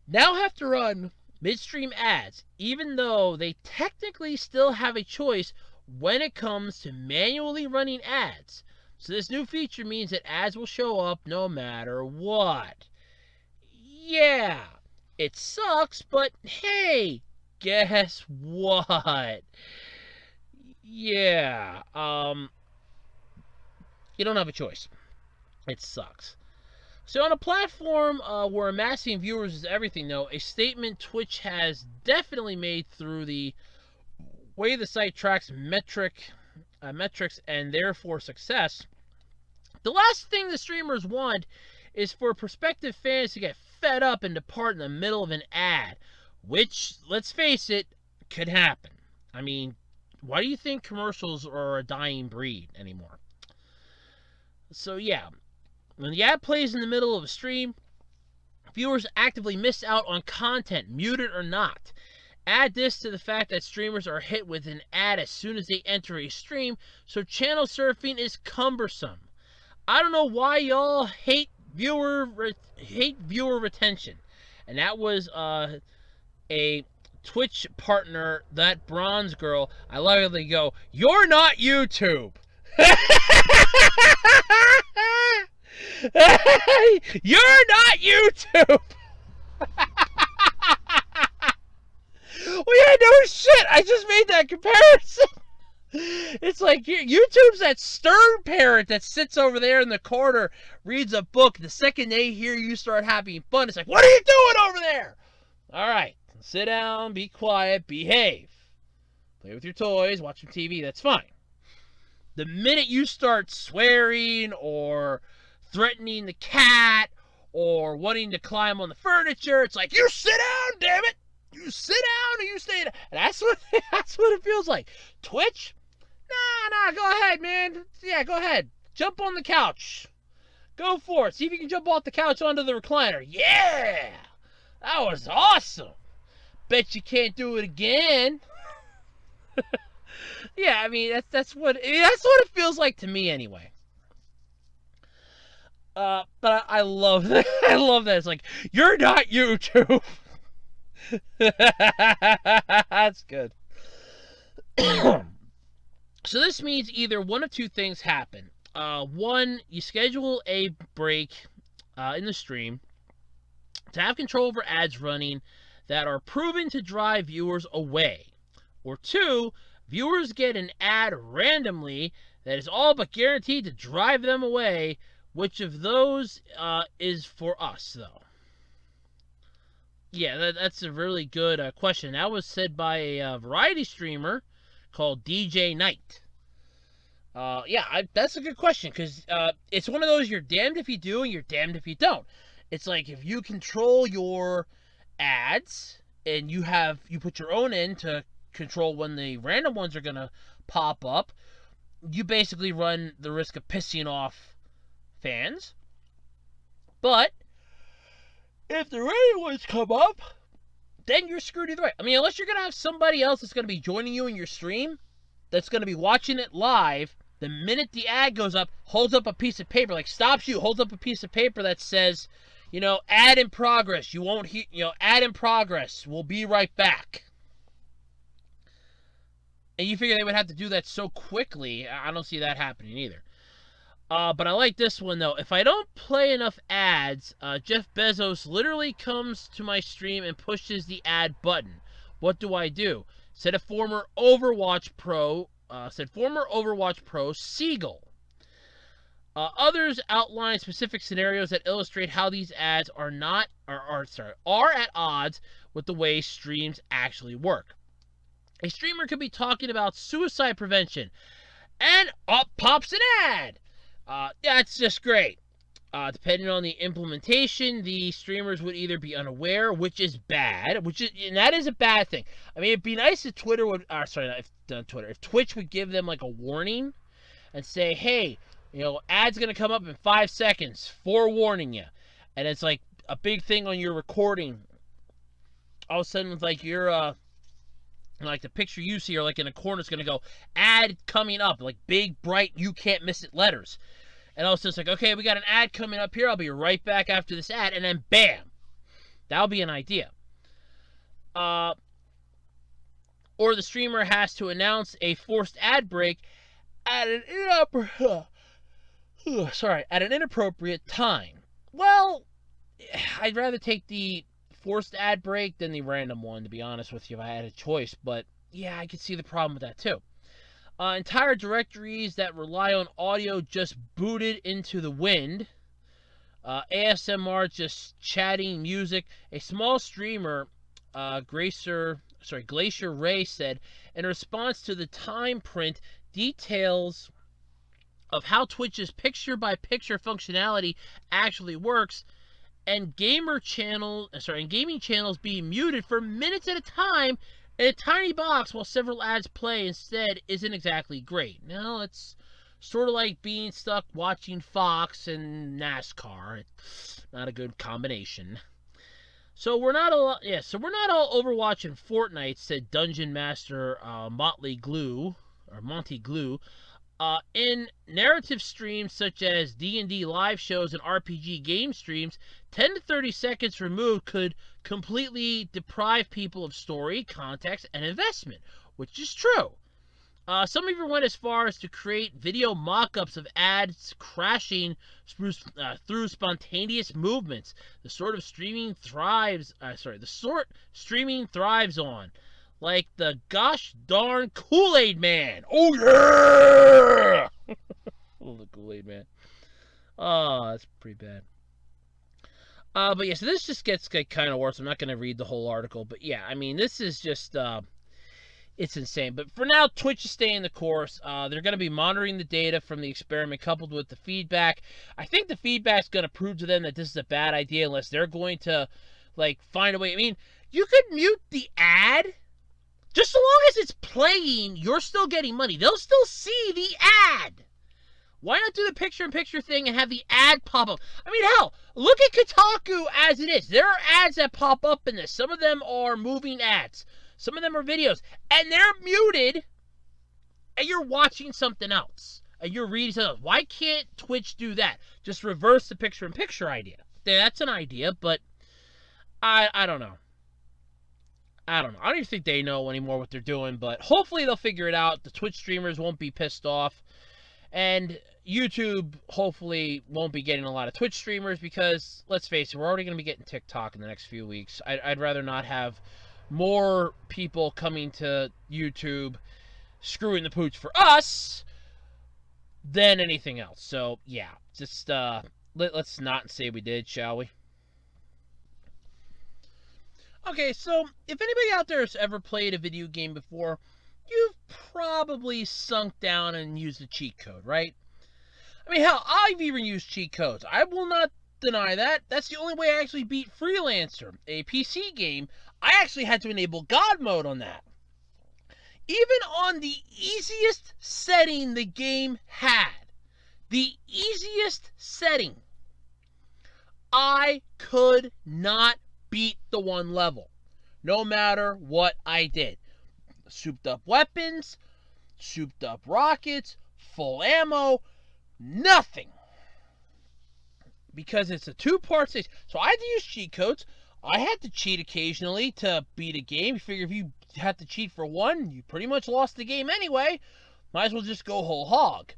now have to run midstream ads, even though they technically still have a choice when it comes to manually running ads. So this new feature means that ads will show up no matter what. Yeah, it sucks, but hey, guess what? Yeah, you don't have a choice. It sucks. So on a platform where amassing viewers is everything, though, a statement Twitch has definitely made through the way the site tracks metrics and therefore success. The last thing the streamers want is for prospective fans to get fed up and depart in the middle of an ad, which, let's face it, could happen. I mean, why do you think commercials are a dying breed anymore? So yeah, when the ad plays in the middle of a stream, viewers actively miss out on content, muted or not. Add this to the fact that streamers are hit with an ad as soon as they enter a stream, so channel surfing is cumbersome. I don't know why y'all hate viewer retention. And that was a Twitch partner, that bronze girl. I love how they go, "You're not YouTube." You're not YouTube. Well, yeah, no shit. I just made that comparison. It's like YouTube's that stern parent that sits over there in the corner, reads a book. The second they hear you start having fun, it's like, "What are you doing over there?" All right, sit down, be quiet, behave. Play with your toys, watch some TV, that's fine. The minute you start swearing or threatening the cat or wanting to climb on the furniture, it's like, "You sit down, damn it! You sit down or you stay down." And that's what it feels like. Twitch? Nah, go ahead, man. Yeah, go ahead. Jump on the couch. Go for it. See if you can jump off the couch onto the recliner. Yeah! That was awesome. Bet you can't do it again. Yeah, I mean, that's what it feels like to me anyway. But I love that. I love that. It's like, you're not YouTube. That's good. So this means either one of two things happen. One, you schedule a break in the stream to have control over ads running that are proven to drive viewers away. Or two, viewers get an ad randomly that is all but guaranteed to drive them away. Which of those is for us, though? Yeah, that's a really good question. That was said by a variety streamer called DJ Knight. That's a good question, because it's one of those, you're damned if you do and you're damned if you don't. It's like, if you control your ads and you put your own in to control when the random ones are going to pop up, you basically run the risk of pissing off fans. But if the random ones come up, then you're screwed either way. I mean, unless you're going to have somebody else that's going to be joining you in your stream, that's going to be watching it live, the minute the ad goes up, holds up a piece of paper, like stops you, holds up a piece of paper that says, ad in progress. You won't hear, ad in progress. We'll be right back. And you figure they would have to do that so quickly. I don't see that happening either. But I like this one, though. If I don't play enough ads, Jeff Bezos literally comes to my stream and pushes the ad button. What do I do? Said former Overwatch Pro Siegel. Others outline specific scenarios that illustrate how these ads are at odds with the way streams actually work. A streamer could be talking about suicide prevention, and up pops an ad. It's just great. Depending on the implementation, the streamers would either be unaware, which is bad, and that is a bad thing. I mean, it'd be nice if if Twitch would give them like a warning and say, hey, ad's gonna come up in 5 seconds, forewarning you. And it's like a big thing on your recording. All of a sudden, it's like you're like the picture you see, or like in a corner, it's gonna go ad coming up, like big, bright, you can't miss it letters. And also it's like, okay, we got an ad coming up here. I'll be right back after this ad. And then bam. That'll be an idea. Or the streamer has to announce a forced ad break at an inappropriate time. Well, I'd rather take the forced ad break than the random one, to be honest with you, if I had a choice. But yeah, I could see the problem with that too. Entire directories that rely on audio just booted into the wind. ASMR just chatting music. A small streamer, Glacier Ray, said in response to the Time print details of how Twitch's picture-by-picture functionality actually works, and gaming channels being muted for minutes at a time in a tiny box while several ads play instead isn't exactly great. Now, it's sort of like being stuck watching Fox and NASCAR. It's not a good combination. So we're not all overwatching Fortnite, said Dungeon Master Monty Glue. In narrative streams such as D&D live shows and RPG game streams, 10 to 30 seconds removed could completely deprive people of story, context, and investment, which is true. Some even went as far as to create video mock-ups of ads crashing through spontaneous movements, the sort streaming thrives on. Like the gosh darn Kool-Aid Man. Oh, yeah! Oh, the Kool-Aid Man. Oh, that's pretty bad. But yeah, so this just gets kind of worse. I'm not going to read the whole article. But yeah, I mean, this is just, it's insane. But for now, Twitch is staying the course. They're going to be monitoring the data from the experiment coupled with the feedback. I think the feedback's going to prove to them that this is a bad idea unless they're going to, find a way. I mean, you could mute the ad. Just so long as it's playing, you're still getting money. They'll still see the ad. Why not do the picture-in-picture thing and have the ad pop up? I mean, hell, look at Kotaku as it is. There are ads that pop up in this. Some of them are moving ads. Some of them are videos. And they're muted, and you're watching something else. and you're reading something. Why can't Twitch do that? Just reverse the picture-in-picture idea. That's an idea, but I don't know. I don't even think they know anymore what they're doing, but hopefully they'll figure it out. The Twitch streamers won't be pissed off, and YouTube hopefully won't be getting a lot of Twitch streamers because, let's face it, we're already going to be getting TikTok in the next few weeks. I'd rather not have more people coming to YouTube screwing the pooch for us than anything else. So, yeah, just let's not say we did, shall we? Okay, so if anybody out there has ever played a video game before, you've probably sunk down and used a cheat code, right? I mean, hell, I've even used cheat codes. I will not deny that. That's the only way I actually beat Freelancer, a PC game. I actually had to enable God mode on that. Even on the easiest setting the game had, the easiest setting, I could not beat the one level, no matter what I did. Souped up weapons, souped up rockets, full ammo, nothing. Because it's a two-part stage. So I had to use cheat codes. I had to cheat occasionally to beat a game. You figure if you had to cheat for one, you pretty much lost the game anyway. Might as well just go whole hog.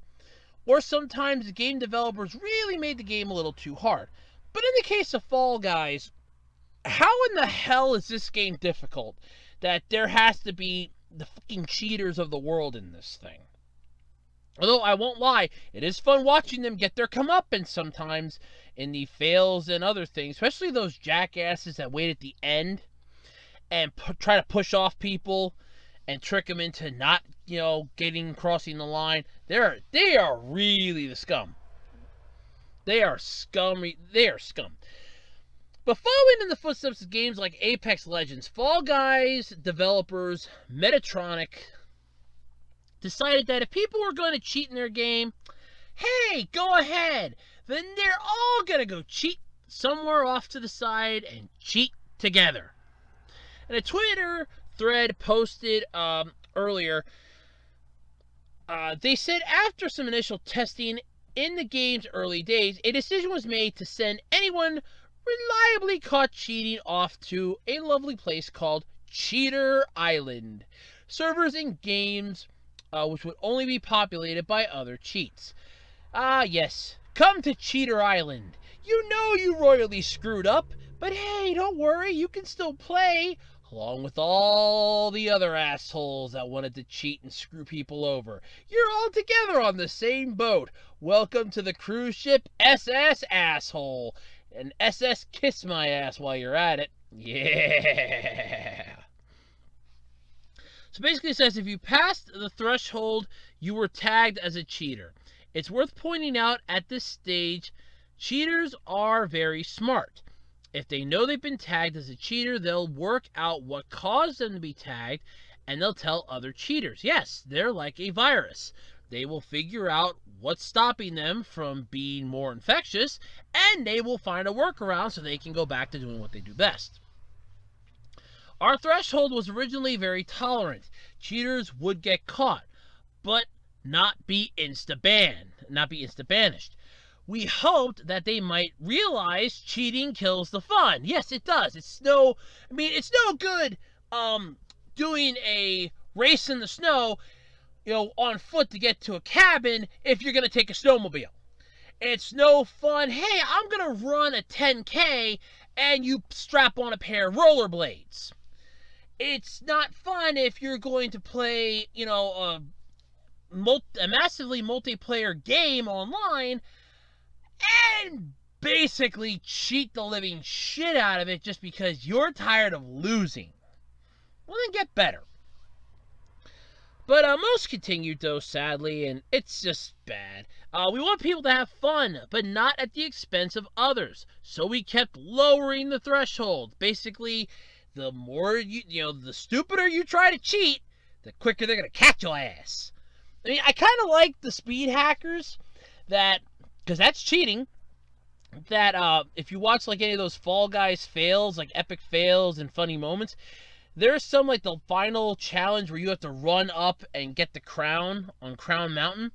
Or sometimes the game developers really made the game a little too hard. But in the case of Fall Guys, how in the hell is this game difficult that there has to be the fucking cheaters of the world in this thing? Although I won't lie, it is fun watching them get their comeuppance sometimes in the fails and other things, especially those jackasses that wait at the end and try to push off people and trick them into not, crossing the line. They are really the scum. They are scummy. They are scum. But following in the footsteps of games like Apex Legends, Fall Guys developers Metatronic decided that if people were going to cheat in their game, hey, go ahead. Then they're all going to go cheat somewhere off to the side and cheat together. And a Twitter thread posted earlier, they said after some initial testing in the game's early days, a decision was made to send anyone reliably caught cheating off to a lovely place called Cheater Island. Servers and games which would only be populated by other cheats. Yes, come to Cheater Island. You know you royally screwed up, but hey, don't worry, you can still play, along with all the other assholes that wanted to cheat and screw people over. You're all together on the same boat. Welcome to the cruise ship SS Asshole. And SS Kiss My Ass while you're at it. Yeah. So basically it says if you passed the threshold, you were tagged as a cheater. It's worth pointing out at this stage, cheaters are very smart. If they know they've been tagged as a cheater, they'll work out what caused them to be tagged, and they'll tell other cheaters. Yes, they're like a virus. They will figure out what's stopping them from being more infectious, and they will find a workaround so they can go back to doing what they do best. Our threshold was originally very tolerant. Cheaters would get caught, but not be insta-banished. We hoped that they might realize cheating kills the fun. Yes, it does. It's no good doing a race in the snow, on foot to get to a cabin if you're going to take a snowmobile. It's no fun, hey, I'm going to run a 10K and you strap on a pair of rollerblades. It's not fun if you're going to play, a massively multiplayer game online and basically cheat the living shit out of it just because you're tired of losing. Well, then get better. But most continued, though, sadly, and it's just bad. We want people to have fun, but not at the expense of others. So we kept lowering the threshold. Basically, the more the stupider you try to cheat, the quicker they're going to catch your ass. I mean, I kind of like the speed hackers because that's cheating. That if you watch like any of those Fall Guys fails, like epic fails and funny moments, there's some like the final challenge where you have to run up and get the crown on Crown Mountain.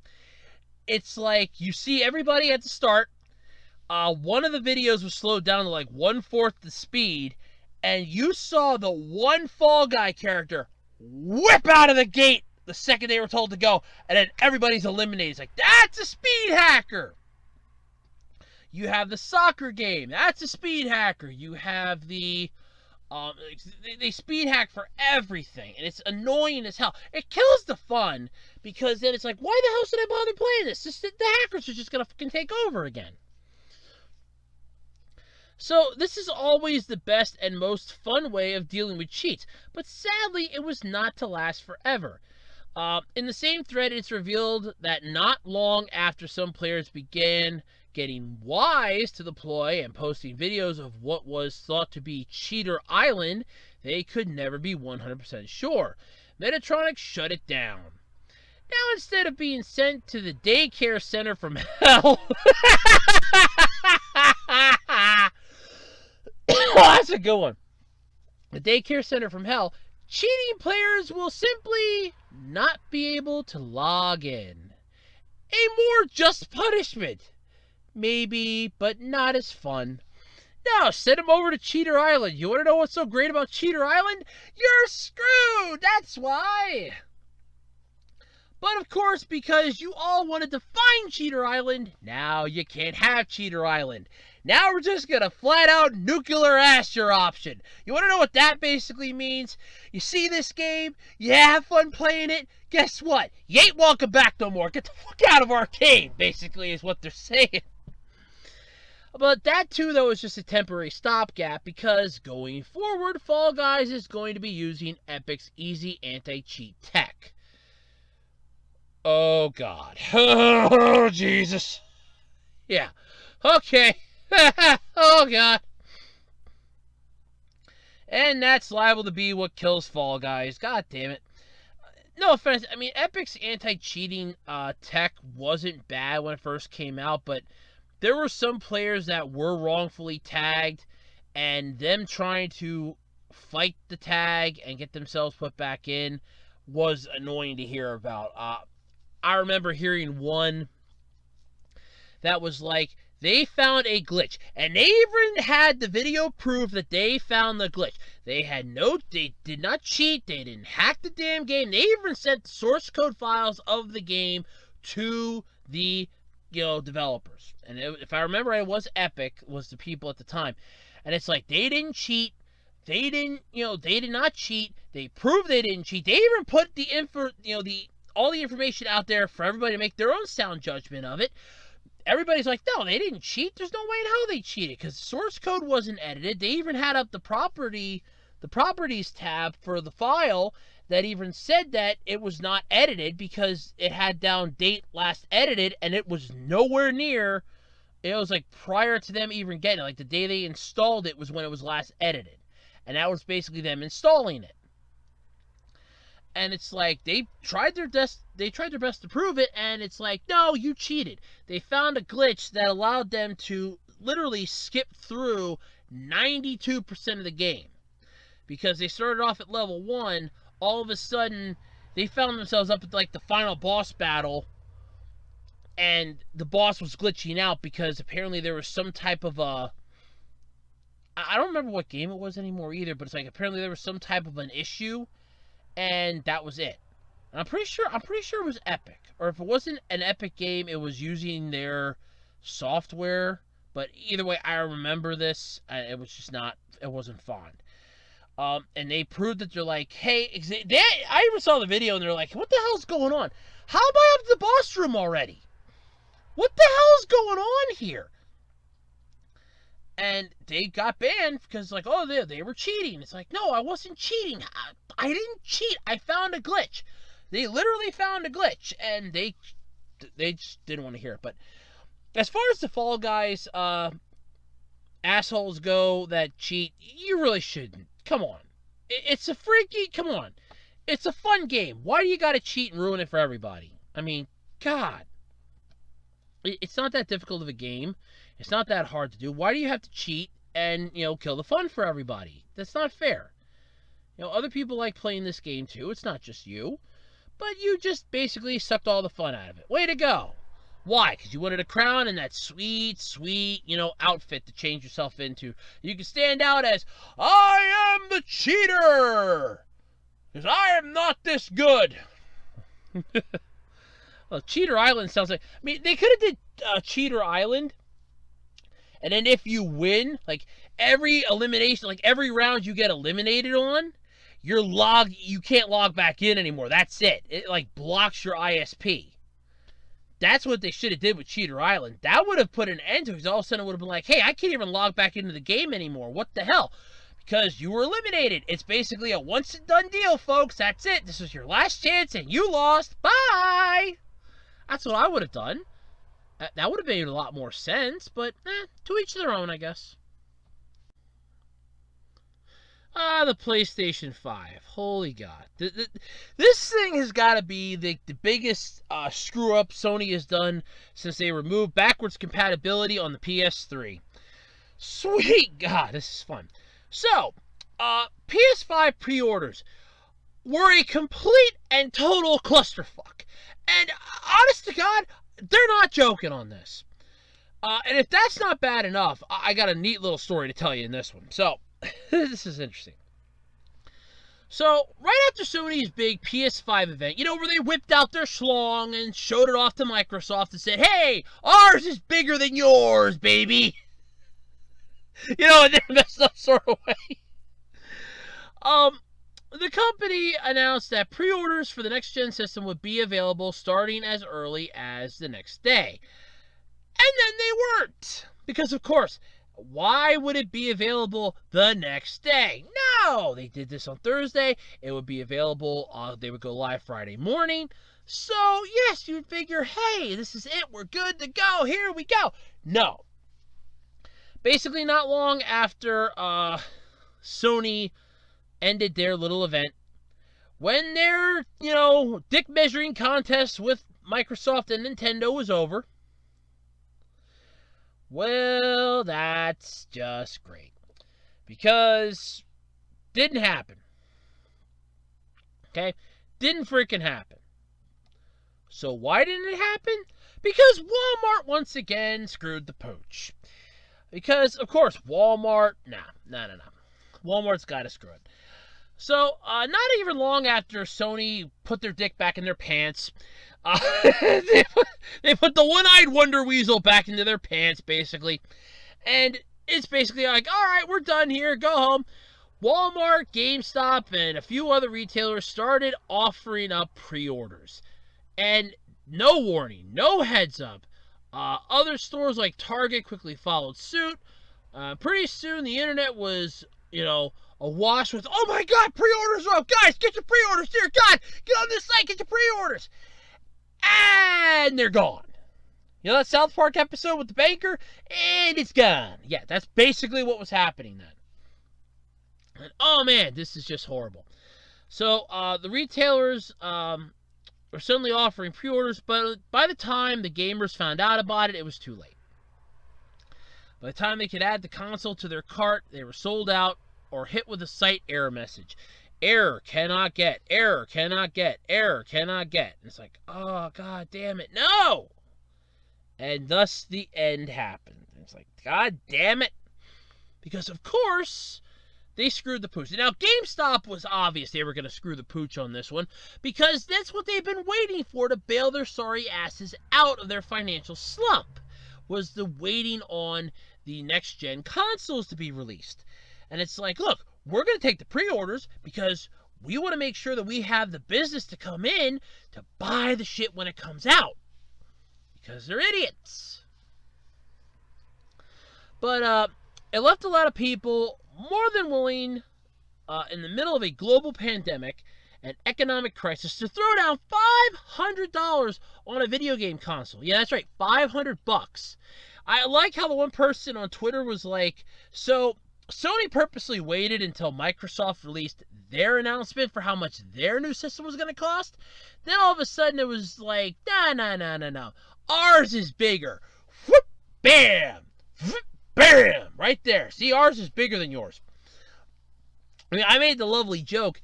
it's like you see everybody at the start. One of the videos was slowed down to like 1/4 the speed, and you saw the one Fall Guy character whip out of the gate the second they were told to go, and then everybody's eliminated. It's like, that's a speed hacker! You have the soccer game, that's a speed hacker. You have the they speed hack for everything, and it's annoying as hell. It kills the fun, because then it's like, why the hell should I bother playing this? The hackers are just gonna fucking take over again. So this is always the best and most fun way of dealing with cheats, but sadly it was not to last forever. In the same thread, it's revealed that not long after some players began getting wise to the ploy and posting videos of what was thought to be Cheater Island, they could never be 100% sure. Metatronic shut it down. Now, instead of being sent to the daycare center from hell... That's a good one. The daycare center from hell, cheating players will simply not be able to log in. A more just punishment. Maybe, but not as fun. No, send them over to Cheater Island. You want to know what's so great about Cheater Island? You're screwed! That's why! But of course, because you all wanted to find Cheater Island, now you can't have Cheater Island. Now we're just gonna flat out nuclear ass your option. You wanna know what that basically means? You see this game, you have fun playing it, guess what? You ain't welcome back no more. Get the fuck out of our game, basically, is what they're saying. But that too, though, is just a temporary stopgap, because going forward, Fall Guys is going to be using Epic's easy anti-cheat tech. Oh, God. Oh, Jesus. Yeah. Okay. Oh, God. And that's liable to be what kills Fall Guys. God damn it. No offense. I mean, Epic's anti-cheating tech wasn't bad when it first came out, but there were some players that were wrongfully tagged, and them trying to fight the tag and get themselves put back in was annoying to hear about. I remember hearing one that was like, they found a glitch, and they even had the video prove that they found the glitch. They did not cheat, they didn't hack the damn game, they even sent the source code files of the game to the developers. And if I remember right, it was Epic, was the people at the time. And it's like, they didn't cheat, they did not cheat, they proved they didn't cheat, they even put all the information out there for everybody to make their own sound judgment of it. Everybody's like, no, they didn't cheat. There's no way in hell they cheated, because the source code wasn't edited. They even had up the properties tab for the file that even said that it was not edited, because it had down date last edited, and it was nowhere near. It was like prior to them even getting it. Like the day they installed it was when it was last edited, and that was basically them installing it. And it's like, they tried their best to prove it, and it's like, no, you cheated. They found a glitch that allowed them to literally skip through 92% of the game. Because they started off at level 1, all of a sudden, they found themselves up at like the final boss battle, and the boss was glitching out because apparently there was some type of I don't remember what game it was anymore either, but it's like apparently there was some type of an issue, and that was it. And I'm pretty sure it was Epic. Or if it wasn't an Epic game, it was using their software. But either way, I remember this. It was just not, it wasn't fun. And they proved that they're like, hey, I even saw the video and they're like, what the hell's going on? How am I up to the boss room already? What the hell is going on here? And they got banned because, like, oh, they were cheating. It's like, no, I wasn't cheating. I didn't cheat. I found a glitch. They literally found a glitch, and they just didn't want to hear it. But as far as the Fall Guys assholes go that cheat, you really shouldn't. Come on. It's a come on. It's a fun game. Why do you got to cheat and ruin it for everybody? I mean, God. It's not that difficult of a game. It's not that hard to do. Why do you have to cheat and, kill the fun for everybody? That's not fair. Other people like playing this game too. It's not just you. But you just basically sucked all the fun out of it. Way to go. Why? Because you wanted a crown and that sweet, sweet, outfit to change yourself into. You can stand out as, I am the cheater! Because I am not this good. Well, Cheater Island sounds like... I mean, they could have did Cheater Island. And then if you win, like, every elimination, like, every round you get eliminated on, you can't log back in anymore. That's it. It, like, blocks your ISP. That's what they should have did with Cheater Island. That would have put an end to it, because all of a sudden it would have been like, hey, I can't even log back into the game anymore. What the hell? Because you were eliminated. It's basically a once and done deal, folks. That's it. This was your last chance, and you lost. Bye! That's what I would have done. That would have made a lot more sense, but to each their own, I guess. The PlayStation 5. Holy God. This thing has got to be the biggest screw-up Sony has done since they removed backwards compatibility on the PS3. Sweet God, this is fun. So, PS5 pre-orders were a complete and total clusterfuck. And honest to God, they're not joking on this. And if that's not bad enough, I got a neat little story to tell you in this one. So, this is interesting. So, right after Sony's big PS5 event, where they whipped out their schlong and showed it off to Microsoft and said, hey, ours is bigger than yours, baby. In their messed up sort of way. The company announced that pre-orders for the next-gen system would be available starting as early as the next day. And then they weren't. Because, of course, why would it be available the next day? No! They did this on Thursday. It would be available, they would go live Friday morning. So, yes, you'd figure, hey, this is it. We're good to go. Here we go. No. Basically, not long after Sony ended their little event, when their, dick measuring contest with Microsoft and Nintendo was over, well, that's just great. Because didn't happen. Okay? Didn't freaking happen. So why didn't it happen? Because Walmart once again screwed the pooch. Because, of course, Walmart, no. Walmart's got to screw it. So, not even long after Sony put their dick back in their pants, they put the one-eyed Wonder Weasel back into their pants, basically. And it's basically like, all right, we're done here, go home. Walmart, GameStop, and a few other retailers started offering up pre-orders. And no warning, no heads up. Other stores like Target quickly followed suit. Pretty soon the internet was, awash with, oh my God, pre-orders are up. Guys, get your pre-orders. Dear God, get on this site, get your pre-orders. And they're gone. That South Park episode with the banker? And it's gone. Yeah, that's basically what was happening then. And oh man, this is just horrible. So, the retailers were suddenly offering pre-orders, but by the time the gamers found out about it, it was too late. By the time they could add the console to their cart, they were sold out or hit with a site error message. Error, cannot get, error, cannot get, error, cannot get. And it's like, oh, God damn it, no! And thus the end happened. And it's like, God damn it. Because, of course, they screwed the pooch. Now, GameStop was obvious they were going to screw the pooch on this one, because that's what they've been waiting for to bail their sorry asses out of their financial slump, was the waiting on the next-gen consoles to be released. And it's like, look, we're going to take the pre-orders because we want to make sure that we have the business to come in to buy the shit when it comes out. Because they're idiots. But it left a lot of people more than willing, in the middle of a global pandemic and economic crisis, to throw down $500 on a video game console. Yeah, that's right, $500. I like how the one person on Twitter was like, so Sony purposely waited until Microsoft released their announcement for how much their new system was going to cost. Then all of a sudden it was like, no. Ours is bigger. Whoop, bam. Whoop, bam. Right there. See, ours is bigger than yours. I mean, I made the lovely joke.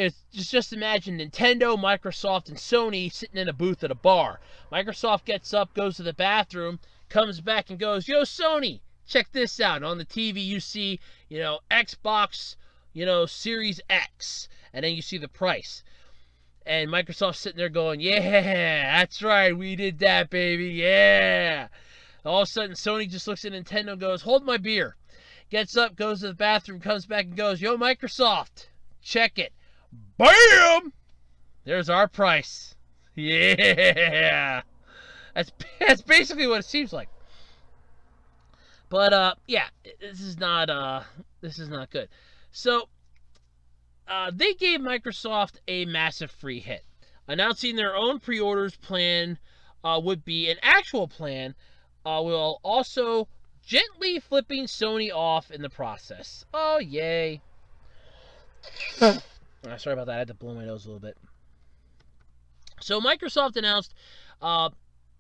It's just imagine Nintendo, Microsoft, and Sony sitting in a booth at a bar. Microsoft gets up, goes to the bathroom, comes back and goes, "Yo, Sony, check this out." And on the TV you see, Xbox, Series X, and then you see the price. And Microsoft's sitting there going, "Yeah, that's right, we did that, baby, yeah." All of a sudden, Sony just looks at Nintendo and goes, "Hold my beer." Gets up, goes to the bathroom, comes back and goes, "Yo, Microsoft, check it." Bam! There's our price. Yeah. That's basically what it seems like. But yeah, this is not good. So they gave Microsoft a massive free hit, announcing their own pre-orders plan would be an actual plan, while also gently flipping Sony off in the process. Oh, yay. Sorry about that. I had to blow my nose a little bit. So Microsoft announced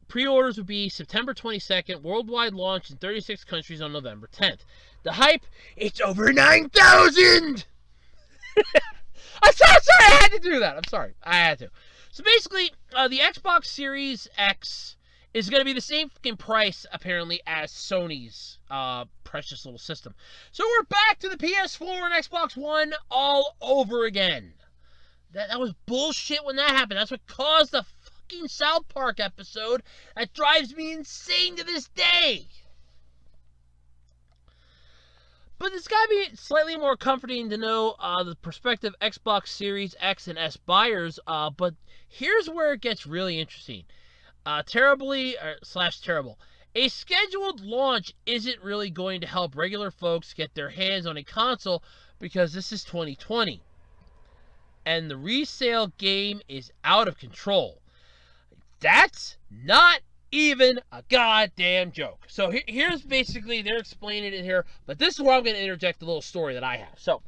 pre-orders would be September 22nd, worldwide launch in 36 countries on November 10th. The hype, it's over 9,000! I'm sorry, I had to do that. I'm sorry, I had to. So basically, the Xbox Series X is going to be the same fucking price, apparently, as Sony's precious little system. So we're back to the PS4 and Xbox One all over again. That was bullshit when that happened. That's what caused the fucking South Park episode that drives me insane to this day. But it's got to be slightly more comforting to know the prospective Xbox Series X and S buyers. But here's where it gets really interesting. Terrible. A scheduled launch isn't really going to help regular folks get their hands on a console because this is 2020. And the resale game is out of control. That's not even a goddamn joke. So here's basically, they're explaining it here, but this is where I'm going to interject a little story that I have. So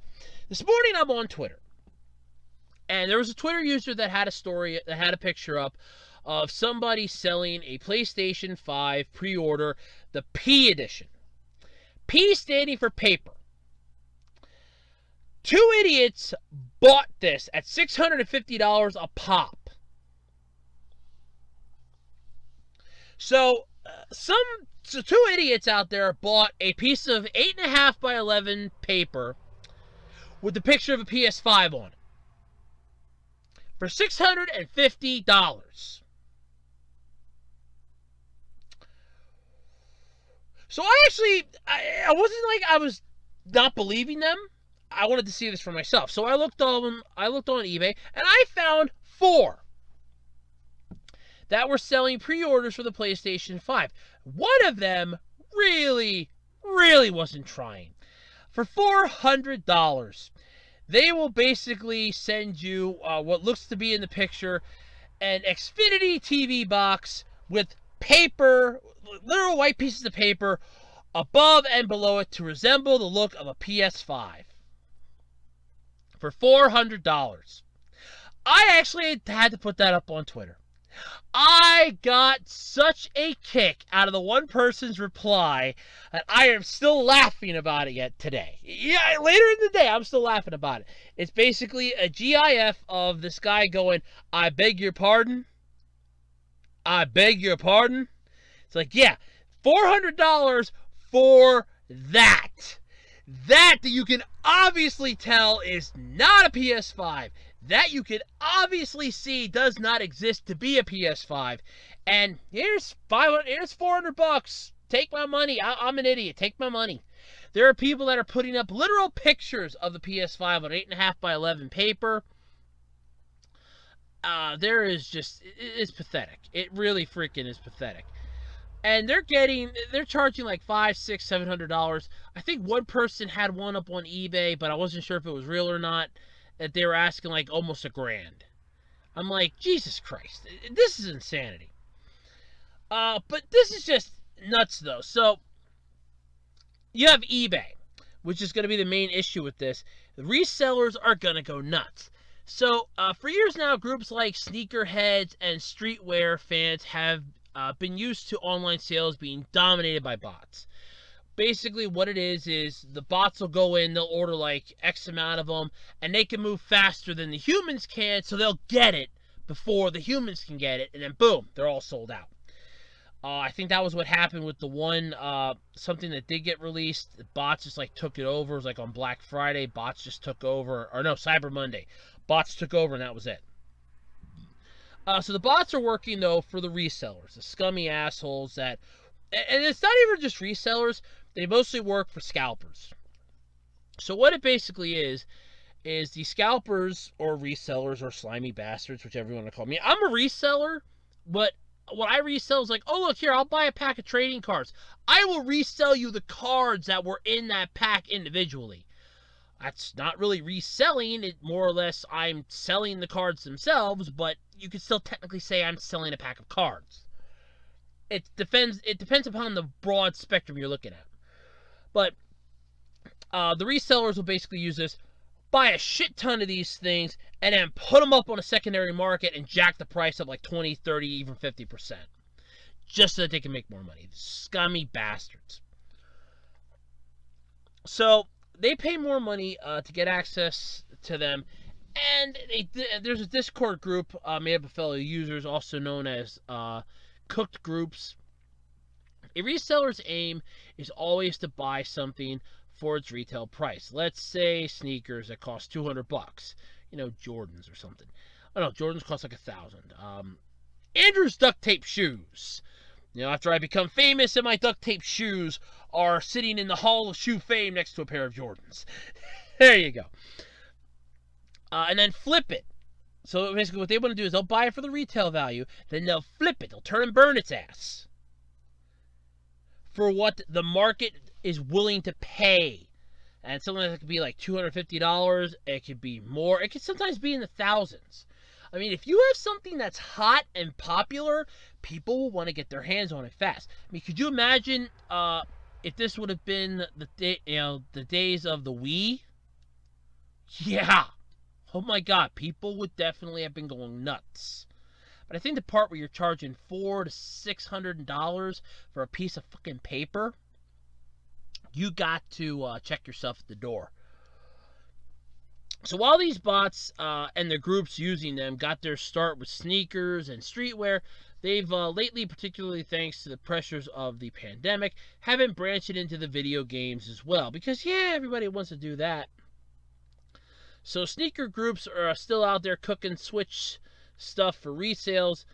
this morning I'm on Twitter, and there was a Twitter user that had a story, that had a picture up of somebody selling a PlayStation 5 pre-order, the P edition. P standing for paper. Two idiots bought this at $650 a pop. So two idiots out there bought a piece of 8.5 by 11 paper with the picture of a PS5 on it for $650. So I wasn't like I was not believing them. I wanted to see this for myself. So I looked on eBay, and I found 4 that were selling pre-orders for the PlayStation 5. One of them really wasn't trying. For $400, they will basically send you what looks to be in the picture an Xfinity TV box with paper, literal white pieces of paper above and below it to resemble the look of a PS5. For $400. I actually had to put that up on Twitter. I got such a kick out of the one person's reply that I am still laughing about it yet today. Yeah, later in the day, I'm still laughing about it. It's basically a GIF of this guy going, "I beg your pardon? I beg your pardon?" It's like, yeah, $400 for that. That you can obviously tell is not a PS5. That you can obviously see does not exist to be a PS5. And here's $400. Take my money. I'm an idiot. Take my money. There are people that are putting up literal pictures of the PS5 on 8.5 by 11 paper. It's pathetic. It really freaking is pathetic. And they're charging like $500, $600, $700. I think one person had one up on eBay, but I wasn't sure if it was real or not. That they were asking like almost $1,000. I'm like, Jesus Christ, this is insanity. But this is just nuts though. So you have eBay, which is going to be the main issue with this. The resellers are going to go nuts. So for years now, groups like sneakerheads and streetwear fans have been used to online sales being dominated by bots. basically what it is the bots will go in, they'll order like X amount of them, and they can move faster than the humans can, so they'll get it before the humans can get it, and then boom, they're all sold out. I think that was what happened with the one, something that did get released. The bots just like took it over. It was like on Black Friday, bots just took over, or no, Cyber Monday, bots took over, and that was it. So the bots are working though for the resellers, the scummy assholes that, and it's not even just resellers. They mostly work for scalpers. So what it basically is the scalpers or resellers or slimy bastards, whichever you want to call me. I'm a reseller, but what I resell is like, oh look here, I'll buy a pack of trading cards. I will resell you the cards that were in that pack individually. That's not really reselling. It more or less I'm selling the cards themselves, but you could still technically say I'm selling a pack of cards. It depends upon the broad spectrum you're looking at. But the resellers will basically use this, buy a shit ton of these things, and then put them up on a secondary market and jack the price up like 20, 30, even 50%. Just so that they can make more money. Scummy bastards. So they pay more money to get access to them, and there's a Discord group made up of fellow users, also known as cooked groups. A reseller's aim is always to buy something for its retail price. Let's say sneakers that cost $200, Jordans or something. Oh no, Jordans cost like $1,000. Andrew's duct tape shoes. After I become famous and my duct tape shoes are sitting in the Hall of Shoe Fame next to a pair of Jordans. There you go. And then flip it. So basically what they want to do is they'll buy it for the retail value, then they'll flip it. They'll turn and burn its ass for what the market is willing to pay. And something that could be like $250. It could be more. It could sometimes be in the thousands. I mean, if you have something that's hot and popular, people will want to get their hands on it fast. I mean, could you imagine if this would have been the days of the Wii? Yeah. Oh my God, people would definitely have been going nuts. But I think the part where you're charging $400 to $600 for a piece of fucking paper, you got to check yourself at the door. So while these bots and the groups using them got their start with sneakers and streetwear, they've lately, particularly thanks to the pressures of the pandemic, have been branching into the video games as well. Because, yeah, everybody wants to do that. So sneaker groups are still out there cooking Switch stuff for resales.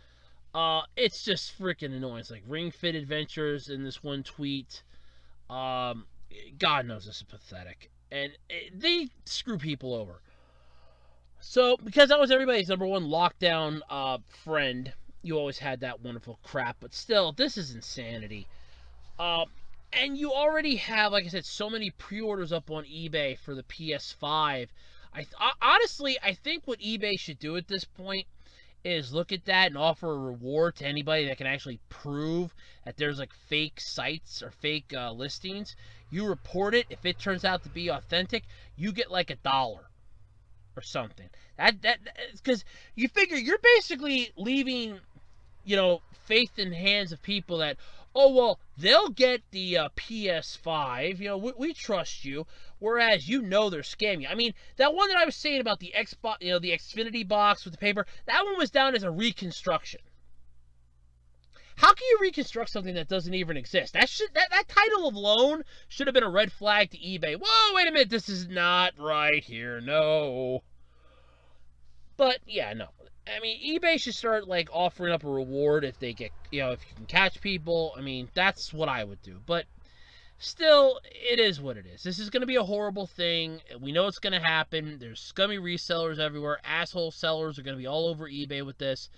It's just freaking annoying. It's like Ring Fit Adventures in this one tweet. God knows this is pathetic. And they screw people over. So, because that was everybody's number one lockdown friend, you always had that wonderful crap. But still, this is insanity. And you already have, like I said, so many pre-orders up on eBay for the PS5. Honestly, I think what eBay should do at this point is look at that and offer a reward to anybody that can actually prove that there's like fake sites or fake listings. You report it. If it turns out to be authentic, you get like $1 or something. That because you figure you're basically leaving, faith in the hands of people that, oh well, they'll get the PS5. We trust you. Whereas they're scamming. I mean, that one that I was saying about the Xbox, the Xfinity box with the paper, that one was down as a reconstruction. How can you reconstruct something that doesn't even exist? That title alone should have been a red flag to eBay. Whoa, wait a minute, this is not right here. No. But yeah, no. I mean, eBay should start like offering up a reward if they get, if you can catch people. I mean, that's what I would do. But still, it is what it is. This is going to be a horrible thing. We know it's going to happen. There's scummy resellers everywhere. Asshole sellers are going to be all over eBay with this.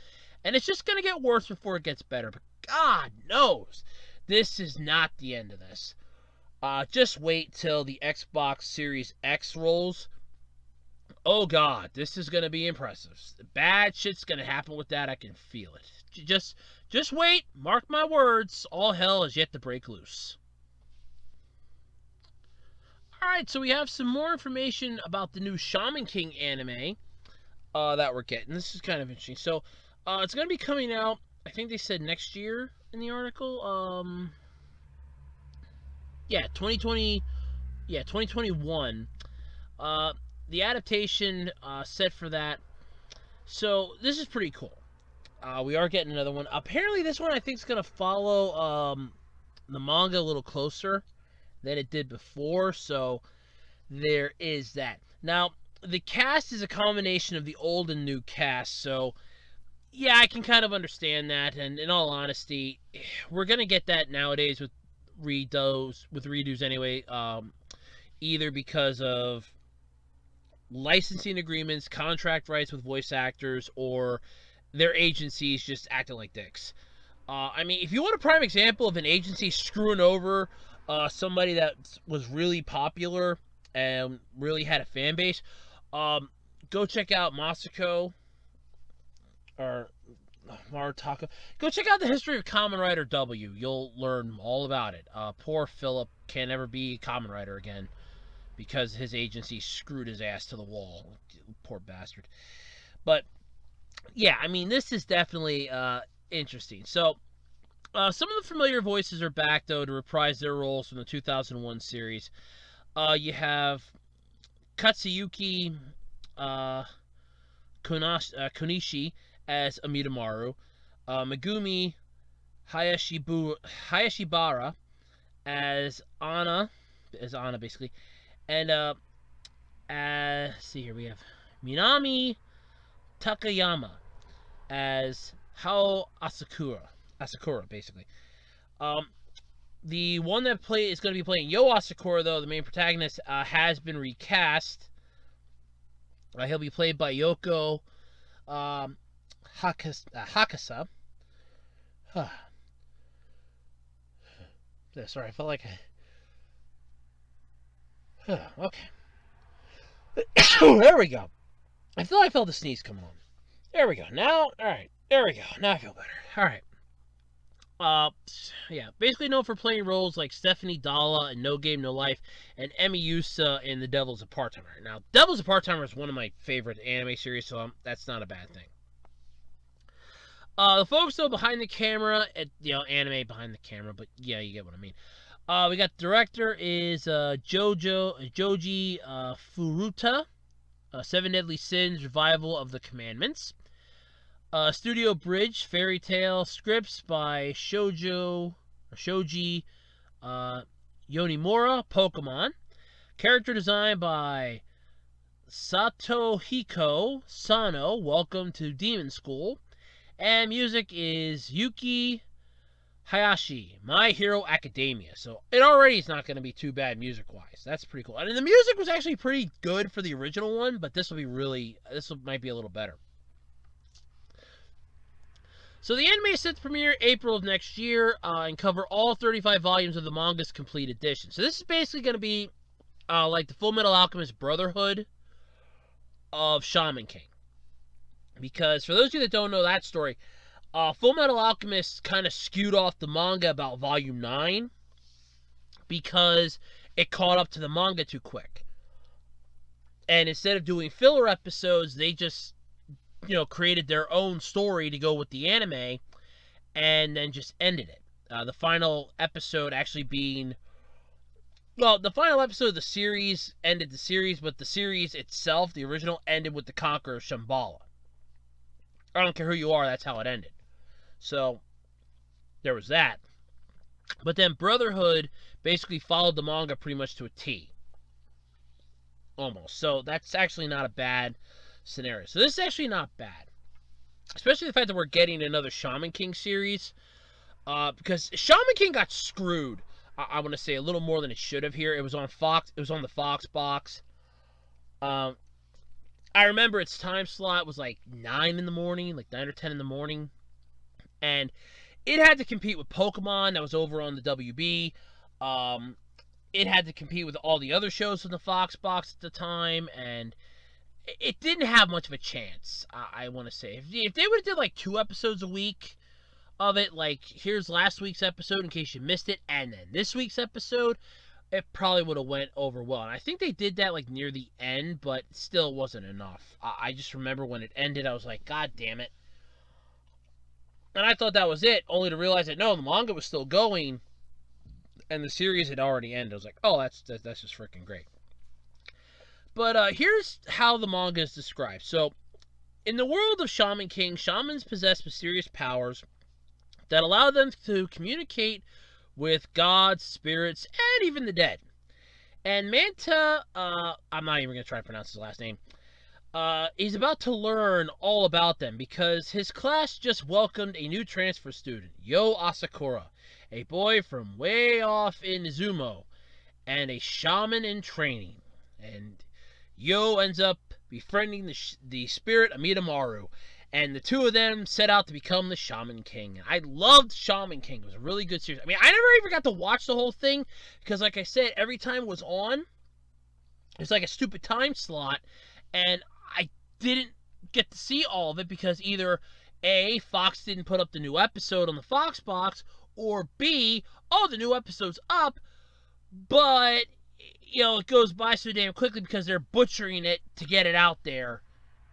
And it's just going to get worse before it gets better. But God knows, this is not the end of this. Just wait till the Xbox Series X rolls. Oh God, this is going to be impressive. Bad shit's going to happen with that. I can feel it. Just wait. Mark my words. All hell is yet to break loose. Alright, so we have some more information about the new Shaman King anime that we're getting. This is kind of interesting. So, it's going to be coming out, I think they said next year in the article. yeah, 2020, yeah, 2021. Uh, the adaptation set for that. So this is pretty cool. We are getting another one. Apparently, this one I think is gonna follow the manga a little closer than it did before. So there is that. Now, the cast is a combination of the old and new cast. So yeah, I can kind of understand that. And in all honesty, we're gonna get that nowadays with redos anyway. Either because of licensing agreements, contract rights with voice actors, or their agencies just acting like dicks. I mean, if you want a prime example of an agency screwing over somebody that was really popular and really had a fan base, go check out Masako or Maritaka. Go check out the history of Kamen Rider W. You'll learn all about it. Poor Philip can't ever be Kamen Rider again because his agency screwed his ass to the wall. Poor bastard. But yeah, I mean, this is definitely interesting. So, some of the familiar voices are back, though, to reprise their roles from the 2001 series. You have Katsuyuki Konishi as Amidamaru, Megumi Hayashibara as Anna, basically, and let's see here, we have Minami Takayama as Hao Asakura, basically. The one that is going to be playing Yo Asakura, though, the main protagonist, has been recast. He'll be played by Yoko Hakasa. Sorry, I felt like okay. There we go. I thought I felt the sneeze coming on. There we go. Now, alright. There we go. Now I feel better. Alright. Yeah. Basically known for playing roles like Stephanie Dalla in No Game, No Life, and Emi Yusa in The Devil's a Part-Timer. Now, Devil's a Part-Timer is one of my favorite anime series, so that's not a bad thing. The folks, though, behind the camera, anime behind the camera, but yeah, you get what I mean. We got the director is Joji Furuta, Seven Deadly Sins, Revival of the Commandments. Studio Bridge, Fairy Tale, scripts by Shoji Yonimura, Pokemon. Character design by Satohiko Sano, Welcome to Demon School. And music is Yuki Hayashi, My Hero Academia. So it already is not going to be too bad music-wise. That's pretty cool. And the music was actually pretty good for the original one, but this might be a little better. So the anime is set to premiere April of next year and cover all 35 volumes of the manga's complete edition. So this is basically going to be like the Full Metal Alchemist Brotherhood of Shaman King. Because for those of you that don't know that story, Full Metal Alchemist kind of skewed off the manga about volume 9 because it caught up to the manga too quick. And instead of doing filler episodes, they just, created their own story to go with the anime and then just ended it. The final episode actually being... Well, the final episode of the series ended the series, but the series itself, the original, ended with the Conqueror of Shambhala. I don't care who you are, that's how it ended. So, there was that. But then Brotherhood basically followed the manga pretty much to a T. Almost. So, that's actually not a bad scenario. So, this is actually not bad. Especially the fact that we're getting another Shaman King series. Because Shaman King got screwed, I want to say, a little more than it should have here. It was on Fox. It was on the Fox box. I remember its time slot was like 9 in the morning, like 9 or 10 in the morning. And it had to compete with Pokemon that was over on the WB. It had to compete with all the other shows on the Fox box at the time. And it didn't have much of a chance, I want to say. If they would have did like 2 episodes a week of it, like here's last week's episode in case you missed it, and then this week's episode, it probably would have went over well. And I think they did that like near the end, but still wasn't enough. I just remember when it ended, I was like, God damn it. And I thought that was it, only to realize that no, the manga was still going. and the series had already ended. I was like, oh, that's just freaking great. But here's how the manga is described. So, in the world of Shaman King, shamans possess mysterious powers that allow them to communicate with gods, spirits, and even the dead. And Manta, I'm not even going to try to pronounce his last name, he's about to learn all about them because his class just welcomed a new transfer student, Yo Asakura, a boy from way off in Izumo, and a shaman in training. And Yo ends up befriending the spirit Amidamaru, and the two of them set out to become the Shaman King. I loved Shaman King. It was a really good series. I mean, I never even got to watch the whole thing because, like I said, every time it was on, it was like a stupid time slot, and I didn't get to see all of it because either A, Fox didn't put up the new episode on the Fox box, or B, oh, the new episode's up, but it goes by so damn quickly because they're butchering it to get it out there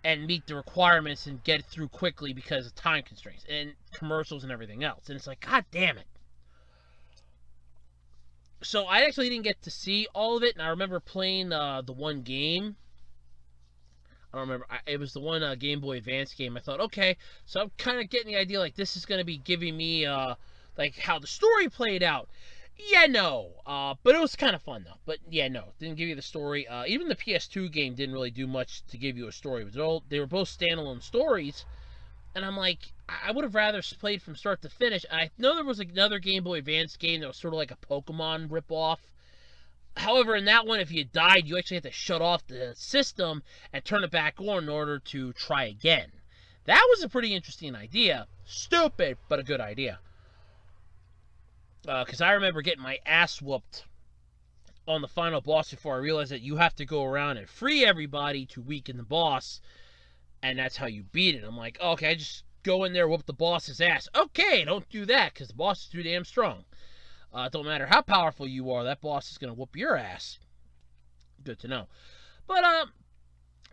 and meet the requirements and get it through quickly because of time constraints and commercials and everything else. And it's like, god damn it. So I actually didn't get to see all of it, and I remember playing the one game. I don't remember. It was the one Game Boy Advance game. I thought, okay, so I'm kind of getting the idea, like, this is going to be giving me, like, how the story played out. Yeah, no. But it was kind of fun, though. But, yeah, no. Didn't give you the story. Even the PS2 game didn't really do much to give you a story. They were both standalone stories. And I'm like, I would have rather played from start to finish. I know there was another Game Boy Advance game that was sort of like a Pokemon ripoff. However, in that one, if you died, you actually had to shut off the system and turn it back on in order to try again. That was a pretty interesting idea. Stupid, but a good idea. Because I remember getting my ass whooped on the final boss before I realized that you have to go around and free everybody to weaken the boss, and that's how you beat it. I'm like, okay, I just go in there, whoop the boss's ass. Okay, don't do that, because the boss is too damn strong. Don't matter how powerful you are, that boss is going to whoop your ass. Good to know. But,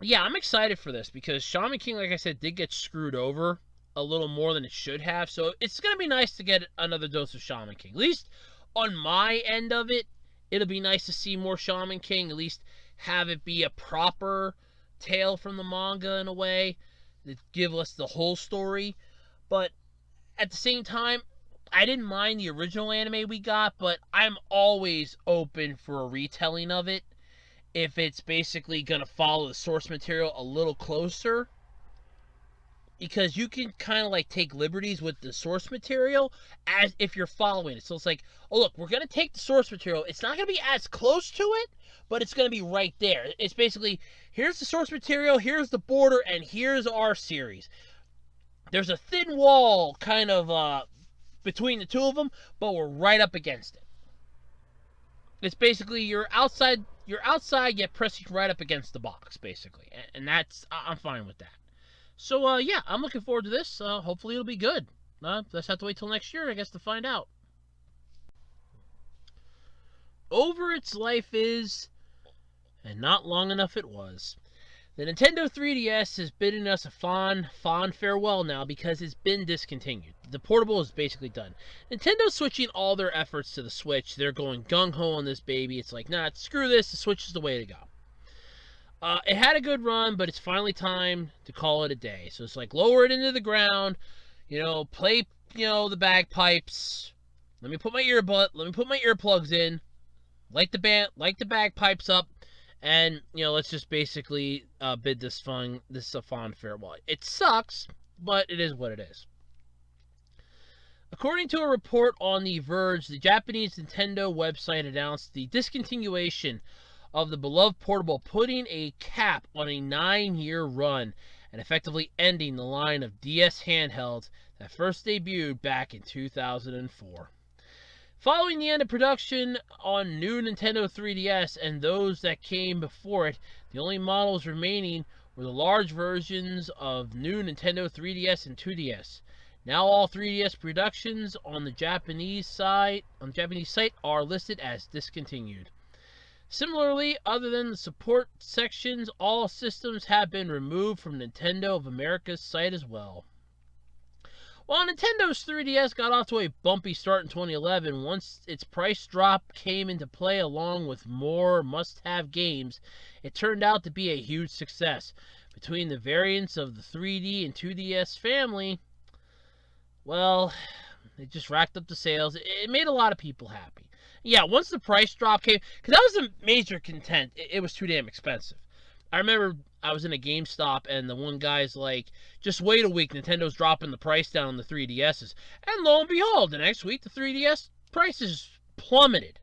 yeah, I'm excited for this, because Shaman King, like I said, did get screwed over a little more than it should have, so it's going to be nice to get another dose of Shaman King. At least on my end of it, it'll be nice to see more Shaman King, at least have it be a proper tale from the manga in a way, that give us the whole story. But at the same time, I didn't mind the original anime we got, but I'm always open for a retelling of it if it's basically going to follow the source material a little closer. Because you can kind of like take liberties with the source material as if you're following it. So it's like, oh look, we're going to take the source material. It's not going to be as close to it, but it's going to be right there. It's basically, here's the source material, here's the border, and here's our series. There's a thin wall kind of between the two of them, but we're right up against it. It's basically you're outside yet pressing right up against the box, basically. And that's, I'm fine with that. So, yeah, I'm looking forward to this. Hopefully it'll be good. Let's have to wait till next year, I guess, to find out. Over its life is, and not long enough it was. The Nintendo 3DS is bidding us a fond farewell now because it's been discontinued. The portable is basically done. Nintendo's switching all their efforts to the Switch. They're going gung-ho on this baby. It's like, nah, screw this. The Switch is the way to go. It had a good run, but it's finally time to call it a day. So it's like, lower it into the ground, play, the bagpipes. Let me put my earplugs in, light the bagpipes up, and, let's just basically bid this a fond farewell. It sucks, but it is what it is. According to a report on The Verge, the Japanese Nintendo website announced the discontinuation of the beloved portable, putting a cap on a 9-year run and effectively ending the line of DS handhelds that first debuted back in 2004. Following the end of production on new Nintendo 3DS and those that came before it, the only models remaining were the large versions of new Nintendo 3DS and 2DS. Now all 3DS productions on the Japanese site are listed as discontinued. Similarly, other than the support sections, all systems have been removed from Nintendo of America's site as well. Well, Nintendo's 3DS got off to a bumpy start in 2011 once its price drop came into play along with more must-have games. It turned out to be a huge success. Between the variants of the 3D and 2DS family, well, it just racked up the sales. It made a lot of people happy. Yeah, once the price drop came, because that was a major content, it was too damn expensive. I remember I was in a GameStop and the one guy's like, just wait a week, Nintendo's dropping the price down on the 3DSs. And lo and behold, the next week the 3DS prices plummeted.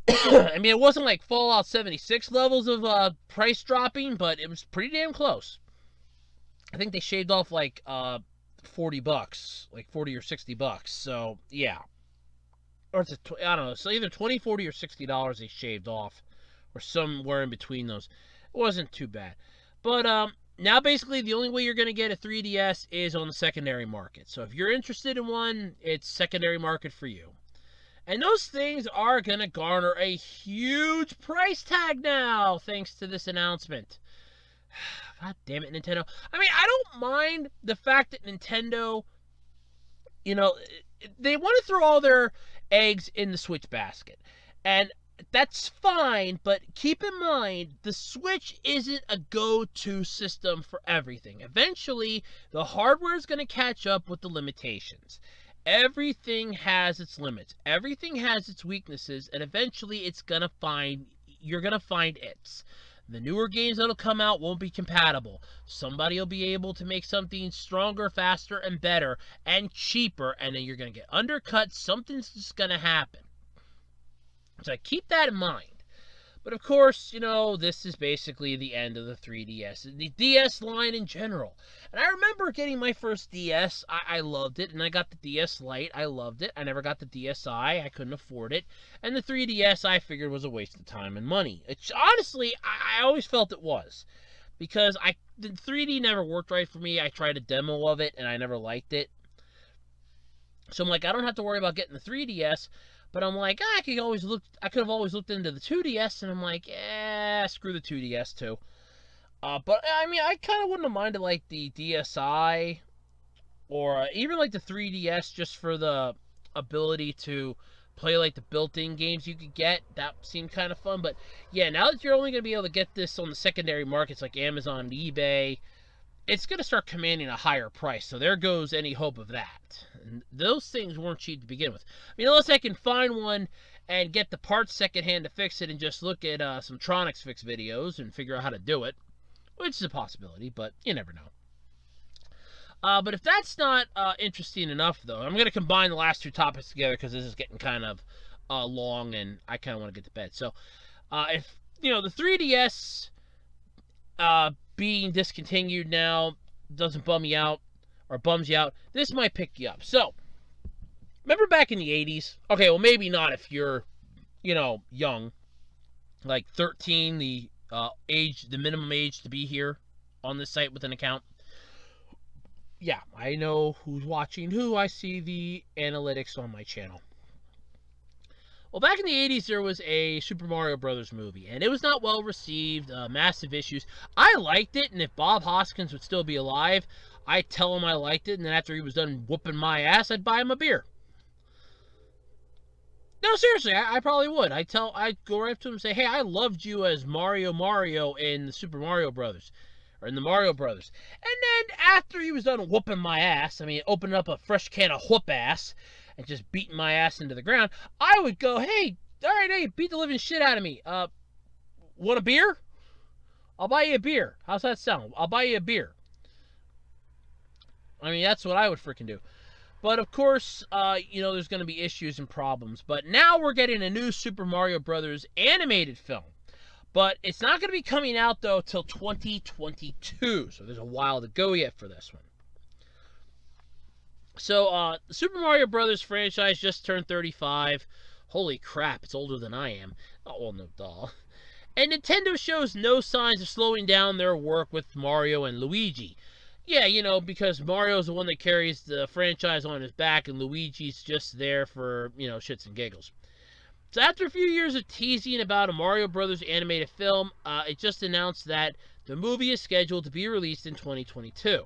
I mean, it wasn't like Fallout 76 levels of price dropping, but it was pretty damn close. I think they shaved off like $40, like 40 or $60. So yeah, or it's I don't know. So either 20, 40, or $60 they shaved off, or somewhere in between those. It wasn't too bad, but now basically the only way you're going to get a 3DS is on the secondary market. So if you're interested in one, it's secondary market for you. And those things are going to garner a huge price tag now, thanks to this announcement. God damn it, Nintendo. I mean, I don't mind the fact that Nintendo, you know, they want to throw all their eggs in the Switch basket. And that's fine, but keep in mind, the Switch isn't a go-to system for everything. Eventually, the hardware is going to catch up with the limitations. Everything has its limits. Everything has its weaknesses, and eventually you're going to find its. The newer games that'll come out won't be compatible. Somebody will be able to make something stronger, faster, and better, and cheaper, and then you're going to get undercut. Something's just going to happen. So keep that in mind. But of course, you know, this is basically the end of the 3DS, the DS line in general. And I remember getting my first DS. I loved it. And I got the DS Lite. I loved it. I never got the DSi. I couldn't afford it. And the 3DS I figured was a waste of time and money. It's, honestly, I always felt it was. Because the 3D never worked right for me. I tried a demo of it and I never liked it. So I'm like, I don't have to worry about getting the 3DS. But I'm like, I could have always looked into the 2DS, and I'm like, screw the 2DS too. But I mean, I kind of wouldn't have minded like the DSi, or even like the 3DS, just for the ability to play like the built-in games you could get. That seemed kind of fun. But yeah, now that you're only going to be able to get this on the secondary markets like Amazon and eBay, it's going to start commanding a higher price. So there goes any hope of that. And those things weren't cheap to begin with. I mean, unless I can find one and get the parts secondhand to fix it and just look at some Tronics Fix videos and figure out how to do it, which is a possibility, but you never know. But if that's not interesting enough, though, I'm going to combine the last two topics together because this is getting kind of long and I kind of want to get to bed. So if, you know, the 3DS being discontinued now doesn't bum you out or bums you out, this might pick you up. So, remember back in the 80s? Okay, well, maybe not if you're, you know, young, like 13, the minimum age to be here on this site with an account. Yeah, I know who's watching who. I see the analytics on my channel. Well, back in the 80s, there was a Super Mario Brothers movie, and it was not well received, massive issues. I liked it, and if Bob Hoskins would still be alive, I'd tell him I liked it, and then after he was done whooping my ass, I'd buy him a beer. No, seriously, I probably would. I'd go right up to him and say, hey, I loved you as Mario in the Super Mario Brothers, or in the Mario Brothers. And then after he was done whooping my ass, I mean, opening up a fresh can of whoop ass, and just beating my ass into the ground, I would go, hey, alright, hey, beat the living shit out of me. Want a beer? I'll buy you a beer. How's that sound? I'll buy you a beer. I mean, that's what I would freaking do. But of course, you know, there's going to be issues and problems. But now we're getting a new Super Mario Brothers animated film. But it's not going to be coming out, though, till 2022. So there's a while to go yet for this one. So, the Super Mario Brothers franchise just turned 35. Holy crap, it's older than I am. Oh, well, no, duh. And Nintendo shows no signs of slowing down their work with Mario and Luigi. Yeah, you know, because Mario's the one that carries the franchise on his back, and Luigi's just there for, you know, shits and giggles. So after a few years of teasing about a Mario Brothers animated film, it just announced that the movie is scheduled to be released in 2022.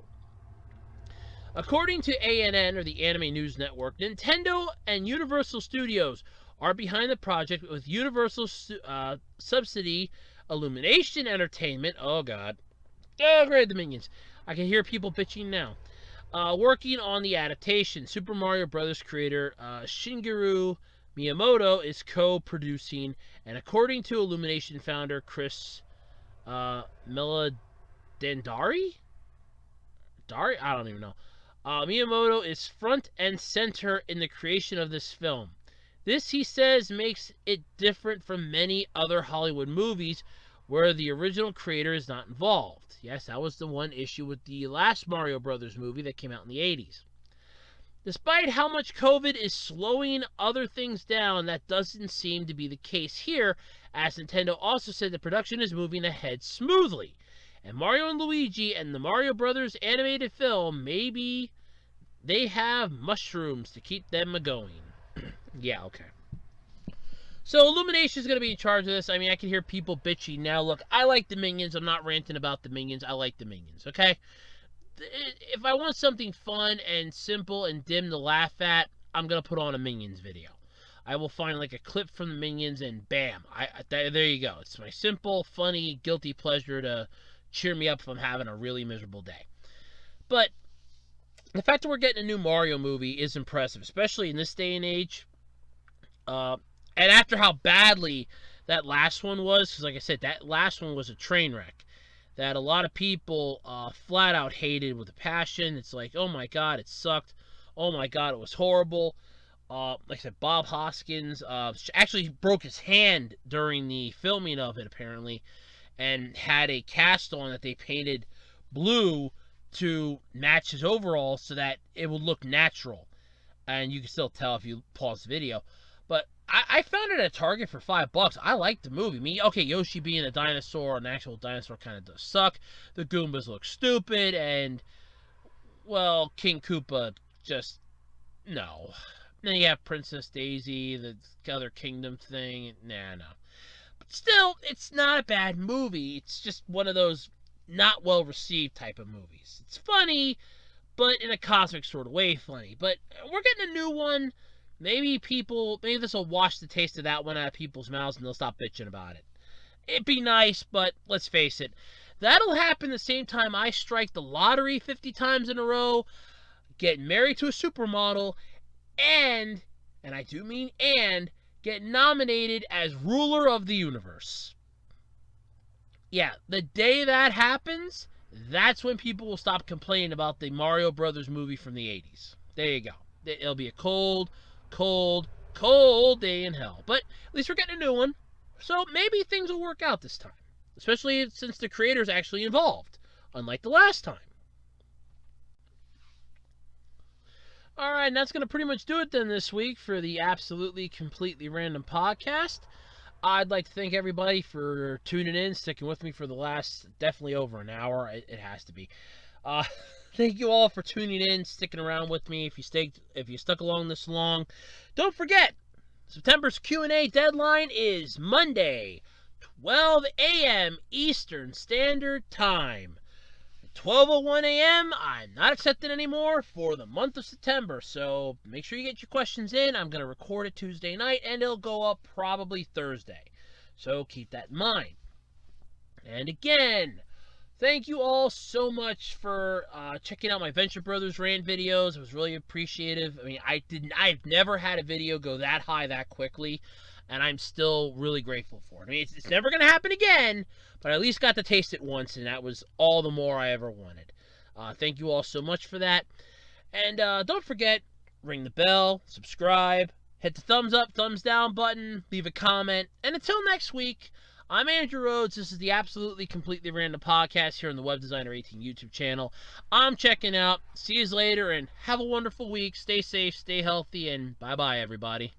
According to ANN, or the Anime News Network, Nintendo and Universal Studios are behind the project, with Universal subsidy Illumination Entertainment. Oh god. Oh great, the Minions. I can hear people bitching now. Working on the adaptation. Super Mario Bros. Creator Shigeru Miyamoto is co-producing, and according to Illumination founder Chris Meledandari? I don't even know. Miyamoto is front and center in the creation of this film. This, he says, makes it different from many other Hollywood movies where the original creator is not involved. Yes, that was the one issue with the last Mario Brothers movie that came out in the 80s. Despite how much COVID is slowing other things down, that doesn't seem to be the case here, as Nintendo also said the production is moving ahead smoothly. And Mario and Luigi and the Mario Brothers animated film, maybe they have mushrooms to keep them a-going. Yeah, okay. So Illumination is going to be in charge of this. I mean, I can hear people bitching now. Look, I like the Minions. I'm not ranting about the Minions. I like the Minions, okay? If I want something fun and simple and dim to laugh at, I'm going to put on a Minions video. I will find like a clip from the Minions and bam, there you go. It's my simple, funny, guilty pleasure to cheer me up if I'm having a really miserable day. But the fact that we're getting a new Mario movie is impressive, especially in this day and age. And after how badly that last one was, because like I said, that last one was a train wreck that a lot of people flat out hated with a passion. It's like, oh my god, it sucked. Oh my god, it was horrible. Like I said, Bob Hoskins actually broke his hand during the filming of it, apparently, and had a cast on that they painted blue to match his overalls so that it would look natural. And you can still tell if you pause the video. But I found it at Target for $5. I liked the movie. Okay, Yoshi being a dinosaur, an actual dinosaur, kind of does suck. The Goombas look stupid, and, well, King Koopa just, no. Then you have Princess Daisy, the other kingdom thing. Nah, no. But still, it's not a bad movie. It's just one of those not well-received type of movies. It's funny, but in a cosmic sort of way funny. But we're getting a new one. Maybe this will wash the taste of that one out of people's mouths and they'll stop bitching about it. It'd be nice, but let's face it, that'll happen the same time I strike the lottery 50 times in a row, get married to a supermodel, and I do mean and, get nominated as ruler of the universe. Yeah, the day that happens, that's when people will stop complaining about the Mario Brothers movie from the 80s. There you go. It'll be a cold day in hell. But at least we're getting a new one. So maybe things will work out this time. Especially since the creator's actually involved. Unlike the last time. Alright, and that's going to pretty much do it then this week for the Absolutely Completely Random podcast. I'd like to thank everybody for tuning in, sticking with me for the last, definitely over an hour. It has to be. Thank you all for tuning in, sticking around with me. If you stuck along this long, don't forget, September's Q&A deadline is Monday, 12 a.m. Eastern Standard Time. 12:01 a.m. I'm not accepting anymore for the month of September, so make sure you get your questions in. I'm going to record it Tuesday night, and it'll go up probably Thursday. So keep that in mind. And again, thank you all so much for checking out my Venture Brothers rant videos. It was really appreciative. I mean, I've never had a video go that high that quickly, and I'm still really grateful for it. I mean, it's never going to happen again, but I at least got to taste it once, and that was all the more I ever wanted. Thank you all so much for that. And don't forget, ring the bell, subscribe, hit the thumbs up, thumbs down button, leave a comment, and until next week, I'm Andrew Rhodes. This is the Absolutely Completely Random podcast here on the Web Designer 18 YouTube channel. I'm checking out. See you later, and have a wonderful week. Stay safe, stay healthy, and bye-bye, everybody.